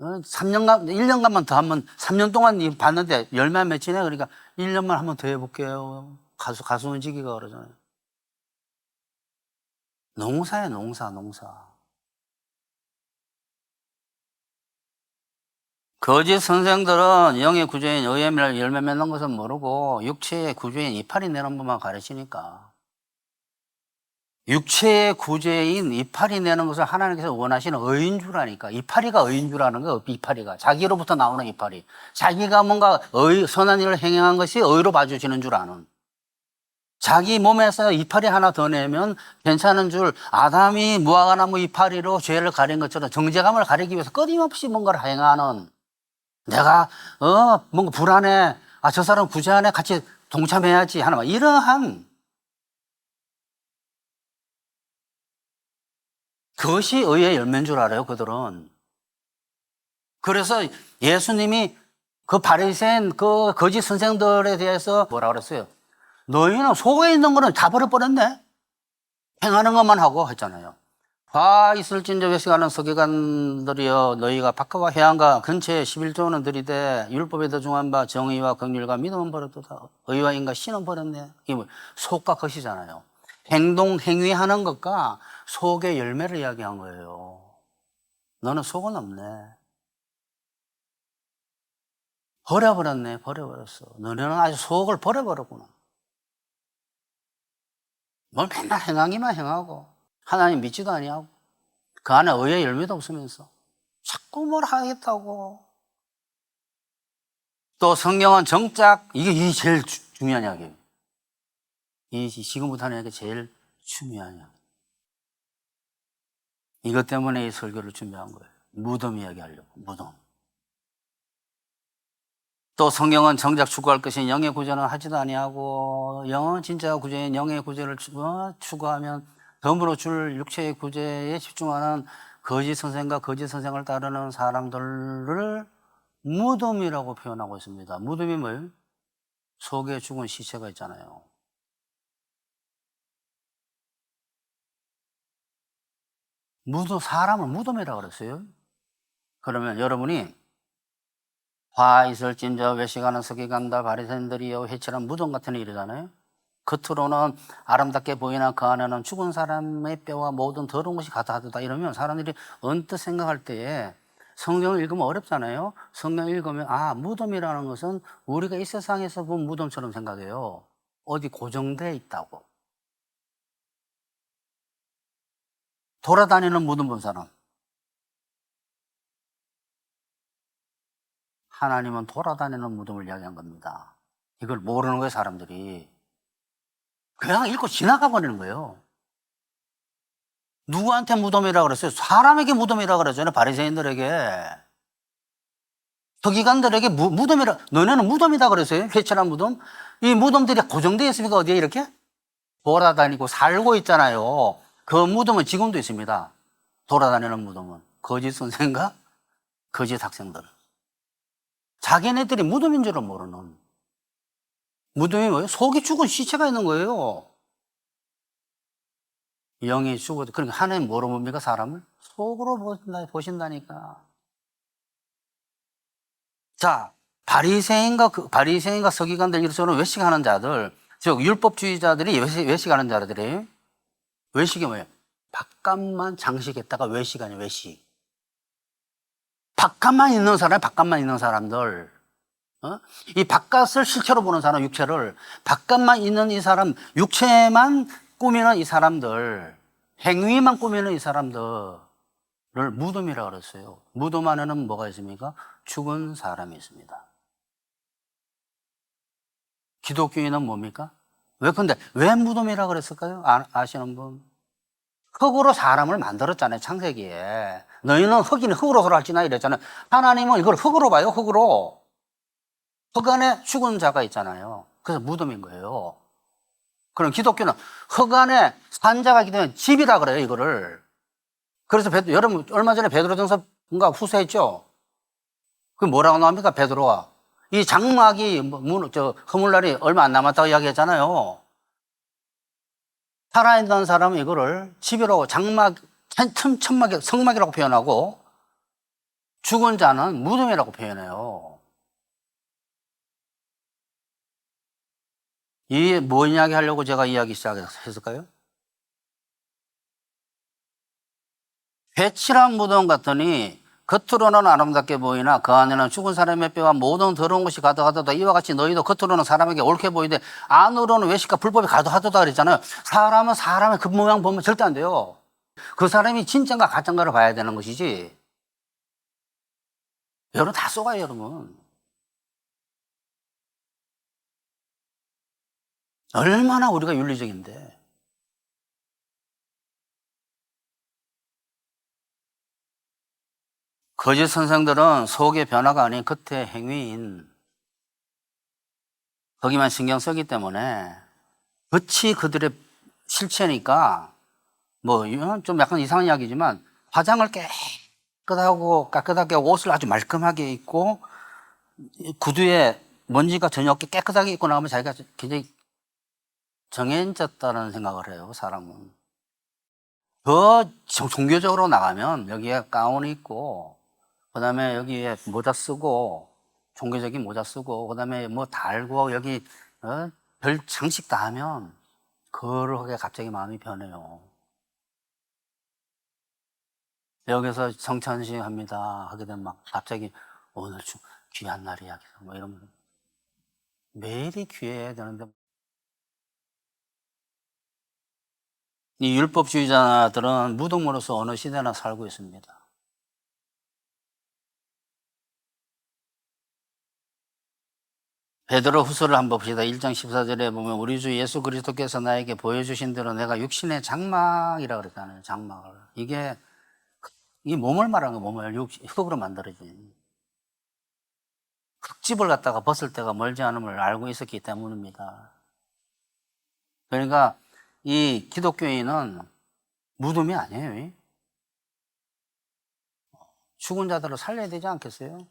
3년간, 1년간만 더 하면 3년 동안 봤는데 열매 맺히네? 그러니까 1년만 한번 더 해볼게요. 가수 움직이가 그러잖아요. 농사야, 농사. 거짓 선생들은 영의 구조인 의의 열매 맺는 것은 모르고 육체의 구조인 이파리 내는 것만 가르치니까. 육체의 구조인 이파리 내는 것을 하나님께서 원하시는 의인 줄 아니까. 이파리가 의인 줄 아는 거예요. 이파리가. 자기로부터 나오는 이파리. 자기가 뭔가 선한 일을 행한 것이 의로 봐주시는 줄 아는. 자기 몸에서 이파리 하나 더 내면 괜찮은 줄, 아담이 무화과나무 이파리로 죄를 가린 것처럼 정죄감을 가리기 위해서 끊임없이 뭔가를 행하는, 내가 뭔가 불안해, 저 사람 구제하네, 같이 동참해야지 하는 이러한, 그것이 의의 열매인 줄 알아요, 그들은. 그래서 예수님이 그 바리새인 그 거짓 선생들에 대해서 뭐라 그랬어요? 너희는 속에 있는 거는 다 버려버렸네? 행하는 것만 하고 했잖아요. 화 있을진저 외식하는 서기관들이여, 너희가 박하와 해안가 근처에 11조는 들이되 율법에 더 중한 바 정의와 긍휼과 믿음은 버렸도다. 의와 인과 신은 버렸네. 이게 뭐 속과 겉이잖아요. 행위하는 것과 속의 열매를 이야기한 거예요. 너는 속은 없네. 버려버렸어. 너네는 아주 속을 버려버렸구나. 뭘 맨날 행하기만 행하고 하나님 믿지도 아니하고 그 안에 의의 열매도 없으면서 자꾸 뭘 하겠다고. 또 성경은 정작 이게 제일 중요한 이야기예요. 이 지금부터 하는 이야기 제일 중요한 이야기. 이것 때문에 이 설교를 준비한 거예요. 무덤 이야기 하려고. 무덤. 또 성경은 정작 추구할 것인 영의 구제는 하지도 아니하고, 영은 진짜 구제인 영의 구제를 추구하면 덤으로 줄 육체의 구제에 집중하는 거짓 선생과 거짓 선생을 따르는 사람들을 무덤이라고 표현하고 있습니다. 무덤이 뭐예요? 속에 죽은 시체가 있잖아요. 사람을 무덤이라고 그랬어요. 그러면 여러분이 화 있을진저 외식하는 서기관들 바리새인들이여 회칠한 무덤 같은 일이잖아요. 겉으로는 아름답게 보이나 그 안에는 죽은 사람의 뼈와 모든 더러운 것이 가득하다 이러면 사람들이 언뜻 생각할 때에 성경을 읽으면 어렵잖아요. 성경 읽으면 무덤이라는 것은 우리가 이 세상에서 본 무덤처럼 생각해요. 어디 고정되어 있다고. 돌아다니는 무덤 본 사람. 하나님은 돌아다니는 무덤을 이야기한 겁니다. 이걸 모르는 거예요, 사람들이. 그냥 읽고 지나가 버리는 거예요. 누구한테 무덤이라 그랬어요? 사람에게 무덤이라 그랬잖아요, 바리새인들에게. 서기관들에게 무덤이라, 너네는 무덤이다 그랬어요, 회칠한 무덤. 이 무덤들이 고정되어 있습니까, 어디에 이렇게? 돌아다니고 살고 있잖아요. 그 무덤은 지금도 있습니다. 돌아다니는 무덤은. 거짓 선생과 거짓 학생들. 자기네들이 무덤인 줄은 모르는. 무덤이 뭐예요? 속이 죽은 시체가 있는 거예요. 영이 죽어도, 그러니까 하나님 뭐로 봅니까? 사람을 속으로 보신다니까. 자, 바리새인과 서기관들, 이처럼 외식하는 자들, 즉 율법주의자들이 외식하는 자들이, 외식이 뭐예요? 바깥만 장식했다가 외식 아니에요, 외식. 바깥만 있는 사람, 바깥만 있는 사람들, 이 바깥을 실체로 보는 사람, 육체를, 바깥만 있는 이 사람, 육체만 꾸미는 이 사람들, 행위만 꾸미는 이 사람들을 무덤이라고 그랬어요. 무덤 안에는 뭐가 있습니까? 죽은 사람이 있습니다. 기독교인은 뭡니까? 근데 왜 무덤이라고 그랬을까요? 아시는 분? 흙으로 사람을 만들었잖아요, 창세기에. 너희는 흙이니 흙으로 돌아갈지나 이랬잖아요. 하나님은 이걸 흙으로 봐요, 흙으로. 흙 안에 죽은 자가 있잖아요. 그래서 무덤인 거예요. 그럼 기독교는 흙 안에 산 자가 있기 때문에 집이라 그래요, 이거를. 그래서 여러분, 얼마 전에 베드로전서 뭔가 후서했죠? 그 뭐라고 나옵니까, 베드로가? 이 장막이, 허물날이 얼마 안 남았다고 이야기했잖아요. 살아있는 사람은 이거를 집이라고, 천막이, 성막이라고 표현하고, 죽은 자는 무덤이라고 표현해요. 이게 뭐 이야기 하려고 제가 이야기 시작했을까요? 회칠한 무덤 같으니 겉으로는 아름답게 보이나 그 안에는 죽은 사람의 뼈와 모든 더러운 것이 가득하도다. 이와 같이 너희도 겉으로는 사람에게 옳게 보이되 안으로는 외식과 불법이 가득하도다 그랬잖아요. 사람은 사람의 겉모양 보면 절대 안 돼요. 그 사람이 진짜인가 가짜인가를 봐야 되는 것이지. 여러분 다 속아요, 여러분. 얼마나 우리가 윤리적인데. 거짓 선생들은 속의 변화가 아닌 겉의 행위인 거기만 신경 쓰기 때문에 겉이 그들의 실체니까 뭐 좀 약간 이상한 이야기지만 화장을 깨끗하게 옷을 아주 말끔하게 입고 구두에 먼지가 전혀 없게 깨끗하게 입고 나가면 자기가 굉장히 정해졌다는 생각을 해요, 사람은. 더 종교적으로 나가면 여기에 가운 입고 그다음에 여기에 모자 쓰고 종교적인 모자 쓰고 그다음에 뭐 달고 여기 별 장식 다 하면 그러게 갑자기 마음이 변해요. 여기서 성찬식 합니다 하게 되면 막 갑자기 오늘 좀 귀한 날이야 뭐 이러면 매일이 귀해야 되는데 이 율법주의자들은 무덤으로서 어느 시대나 살고 있습니다. 베드로 후서를 한번 봅시다. 1장 14절에 보면 우리 주 예수 그리스도께서 나에게 보여주신 대로 내가 육신의 장막이라고 그랬잖아요. 장막을. 이게 몸을 말하는 거예요. 몸을 흙으로 만들어진. 흙집을 갖다가 벗을 때가 멀지 않음을 알고 있었기 때문입니다. 그러니까 이 기독교인은 무덤이 아니에요. 죽은 자들을 살려야 되지 않겠어요?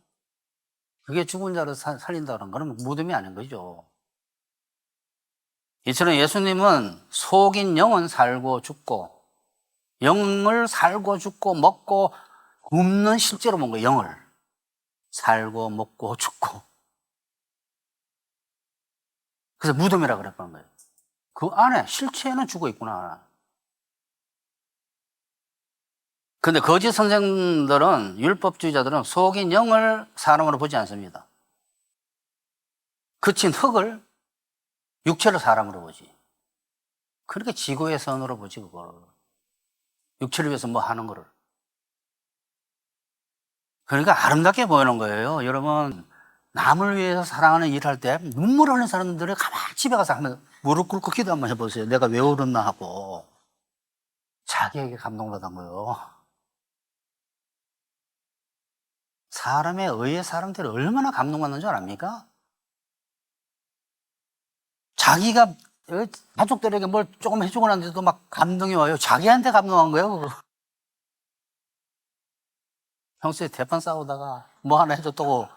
그게 죽은 자를 살린다는 거는 무덤이 아닌 거죠. 이처럼 예수님은 속인 영은 살고 죽고 영을 살고 죽고 먹고 굶는 실제로 뭔가 영을 살고 먹고 죽고 그래서 무덤이라 그랬던 거예요. 그 안에 실체는 죽어 있구나. 근데 거짓 선생들은 율법주의자들은 속인 영을 사람으로 보지 않습니다. 그친 흙을 육체를 사람으로 보지. 그렇게 지구의 선으로 보지 그걸. 육체를 위해서 뭐 하는 거를. 그러니까 아름답게 보이는 거예요. 여러분 남을 위해서 사랑하는 일을 할 때 눈물 흘리는 사람들이 가만히 집에 가서 하면 무릎 꿇고 기도 한번 해보세요. 내가 왜 울었나 하고 자기에게 감동받은 거예요. 사람에 의해 사람들이 얼마나 감동받는 줄 압니까? 자기가 가족들에게 뭘 조금 해주고 난데도 막 감동이 와요. 자기한테 감동한 거예요. 평소에 대판 싸우다가 뭐 하나 해줬다고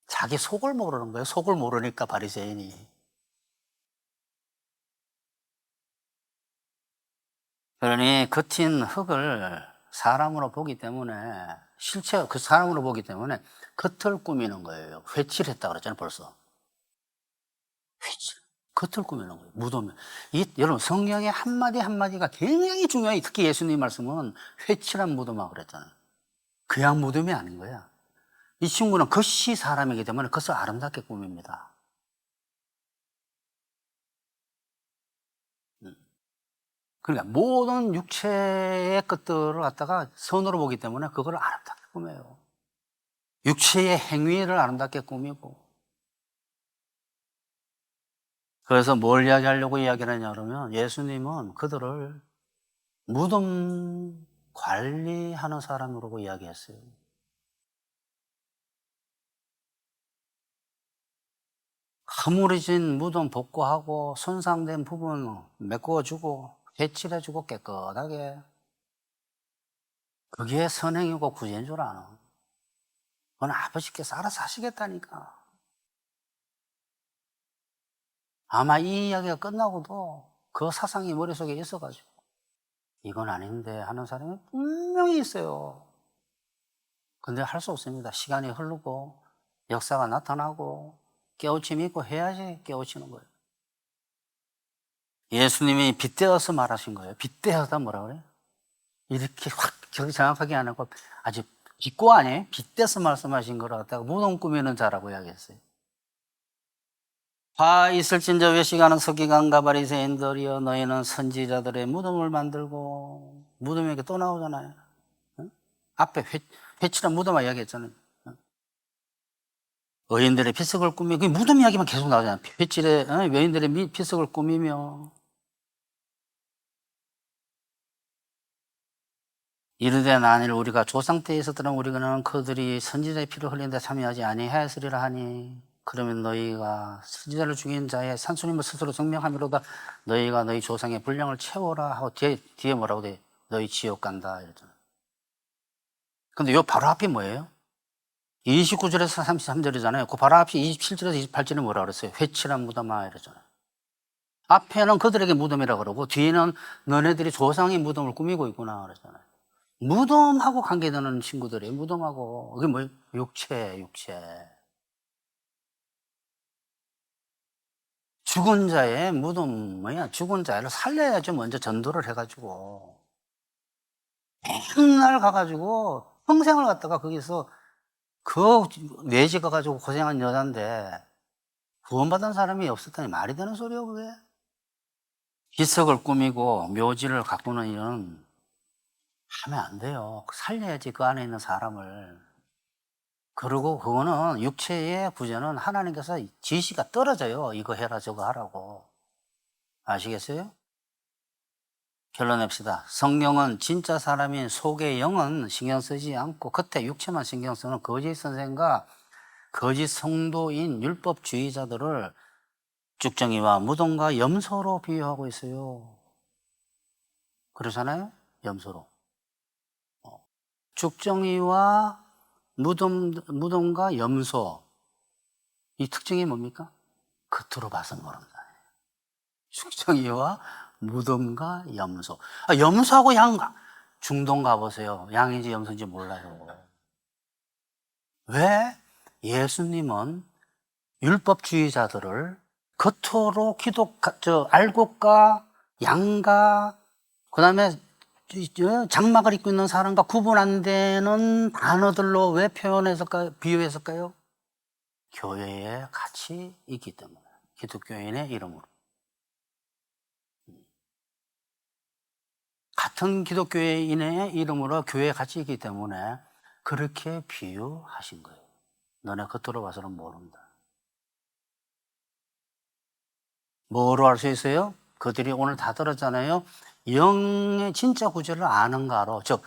자기 속을 모르는 거예요. 속을 모르니까 바리새인이. 그러니 겉인 흙을 사람으로 보기 때문에, 실체 그 사람으로 보기 때문에 겉을 꾸미는 거예요. 회칠했다 그랬잖아요, 벌써. 회칠. 겉을 꾸미는 거예요. 무덤에. 여러분, 성경의 한마디 한마디가 굉장히 중요해요. 특히 예수님 말씀은 회칠한 무덤이라고 그랬잖아요. 그냥 무덤이 아닌 거야. 이 친구는 겉이 사람이기 때문에 겉을 아름답게 꾸밉니다. 그러니까 모든 육체의 것들을 갖다가 선으로 보기 때문에 그걸 아름답게 꾸며요. 육체의 행위를 아름답게 꾸미고. 그래서 뭘 이야기하려고 이야기를 하냐 그러면, 예수님은 그들을 무덤 관리하는 사람으로 이야기했어요. 허물어진 무덤 복구하고 손상된 부분 메꿔주고 배칠해주고 깨끗하게. 그게 선행이고 구제인 줄 아나. 그건 아버지께서 알아서 하시겠다니까. 아마 이 이야기가 끝나고도 그 사상이 머릿속에 있어가지고 이건 아닌데 하는 사람이 분명히 있어요. 근데 할 수 없습니다. 시간이 흐르고 역사가 나타나고 깨우침이 있고 해야지 깨우치는 거예요. 예수님이 빗대어서 말하신 거예요. 빗대어다 뭐라 그래요? 이렇게 확 정확하게 안 하고 아주 빗고 아니에요? 빗대서 말씀하신 걸 갖다가 무덤 꾸미는 자라고 이야기했어요. 화 있을진저 외식하는 서기관과 바리새인들이여, 너희는 선지자들의 무덤을 만들고. 무덤이 이렇게 또 나오잖아요. 응? 앞에 회칠한 무덤 이야기했잖아요. 응? 의인들의 피석을 꾸미고, 무덤 이야기만 계속 나오잖아요. 회칠의 외인들의 피석을 꾸미며 이르되 만일 우리가 조상 때에 있었더라 우리는 그들이 선지자의 피를 흘리는데 참여하지 아니하였으리라 하니, 그러면 너희가 선지자를 죽인 자의 산수님을 스스로 증명하미로다 너희가 너희 조상의 분량을 채워라 하고 뒤에 뭐라고 돼? 너희 지옥 간다 이러잖아요. 근데 요 바로 앞이 뭐예요? 29절에서 33절이잖아요. 그 바로 앞이 27절에서 28절에 뭐라 그랬어요? 회칠한 무덤아 이러잖아요. 앞에는 그들에게 무덤이라 그러고 뒤에는 너네들이 조상의 무덤을 꾸미고 있구나 그러잖아요. 무덤하고 관계되는 친구들이 무덤하고, 그게 뭐예요? 육체. 죽은 자의 무덤 뭐야? 죽은 자를 살려야죠. 먼저 전도를 해가지고 맨날 가가지고 평생을 갖다가 거기서 그 외지 가가지고 고생한 여잔데 구원받은 사람이 없었다니 말이 되는 소리요 그게? 기석을 꾸미고 묘지를 가꾸는 일은 하면 안 돼요. 살려야지 그 안에 있는 사람을. 그리고 그거는 육체의 구제는 하나님께서 지시가 떨어져요. 이거 해라 저거 하라고. 아시겠어요? 결론 냅시다. 성경은 진짜 사람인 속의 영은 신경 쓰지 않고 겉에 육체만 신경 쓰는 거짓 선생과 거짓 성도인 율법주의자들을 쭉정이와 무덤과 염소로 비유하고 있어요. 그러잖아요? 염소로. 쭉정이와 무덤과 염소, 이 특징이 뭡니까? 겉으로 봐서 모른다. 쭉정이와 무덤과 염소. 염소하고 양, 중동 가보세요. 양인지 염소인지 몰라요. 왜? 예수님은 율법주의자들을 겉으로 알곡과 양과 그 다음에 장막을 입고 있는 사람과 구분 안 되는 단어들로 왜 표현했을까요? 비유했을까요? 교회에 같이 있기 때문에. 기독교인의 이름으로. 같은 기독교인의 이름으로 교회에 같이 있기 때문에 그렇게 비유하신 거예요. 너네 겉으로 봐서는 모른다. 뭐로 알 수 있어요? 그들이 오늘 다 들었잖아요. 영의 진짜 구절을 아는가로, 즉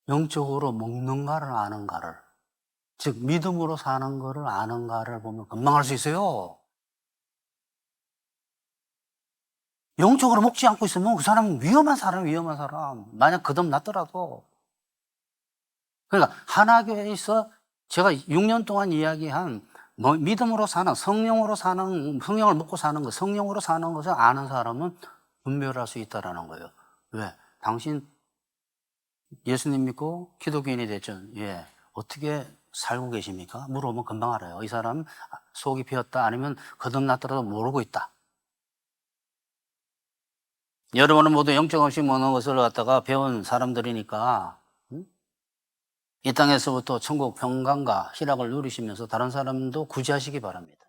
영적으로 먹는가를 아는가를, 즉 믿음으로 사는 거를 아는가를 보면 금방 알 수 있어요. 영적으로 먹지 않고 있으면 그 사람은 위험한 사람. 만약 거듭났더라도. 그러니까 하나교회에서 제가 6년 동안 이야기한 믿음으로 사는, 성령으로 사는, 성령을 먹고 사는 것, 성령으로 사는 것을 아는 사람은 분별할 수 있다라는 거예요. 왜? 당신 예수님 믿고 기독교인이 됐죠. 예. 어떻게 살고 계십니까? 물어보면 금방 알아요. 이 사람 속이 비었다 아니면 거듭났더라도 모르고 있다. 여러분은 모두 영적 음식 먹는 것을 갖다가 배운 사람들이니까 이 땅에서부터 천국 평강과 희락을 누리시면서 다른 사람도 구제하시기 바랍니다.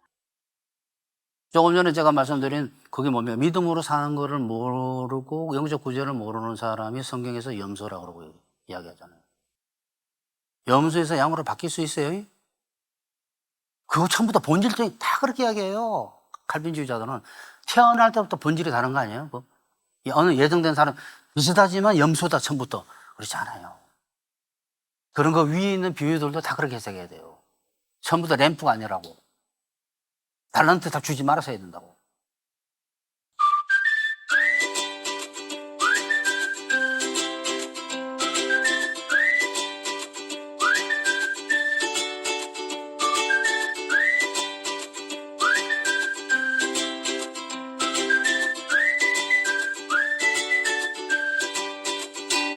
조금 전에 제가 말씀드린 그게 뭐냐면 믿음으로 사는 거를 모르고 영적 구제를 모르는 사람이 성경에서 염소라고 그러고 이야기하잖아요. 염소에서 양으로 바뀔 수 있어요? 그거 처음부터 본질적인 다 그렇게 이야기해요. 칼빈주의자들은 태어날 때부터 본질이 다른 거 아니에요? 어느 예정된 사람 비슷하지만 염소다 처음부터 그렇지 않아요. 그런 거 위에 있는 비유들도 다 그렇게 해석해야 돼요. 처음부터 램프가 아니라고. 달란트 다 주지 말아서 해야 된다고.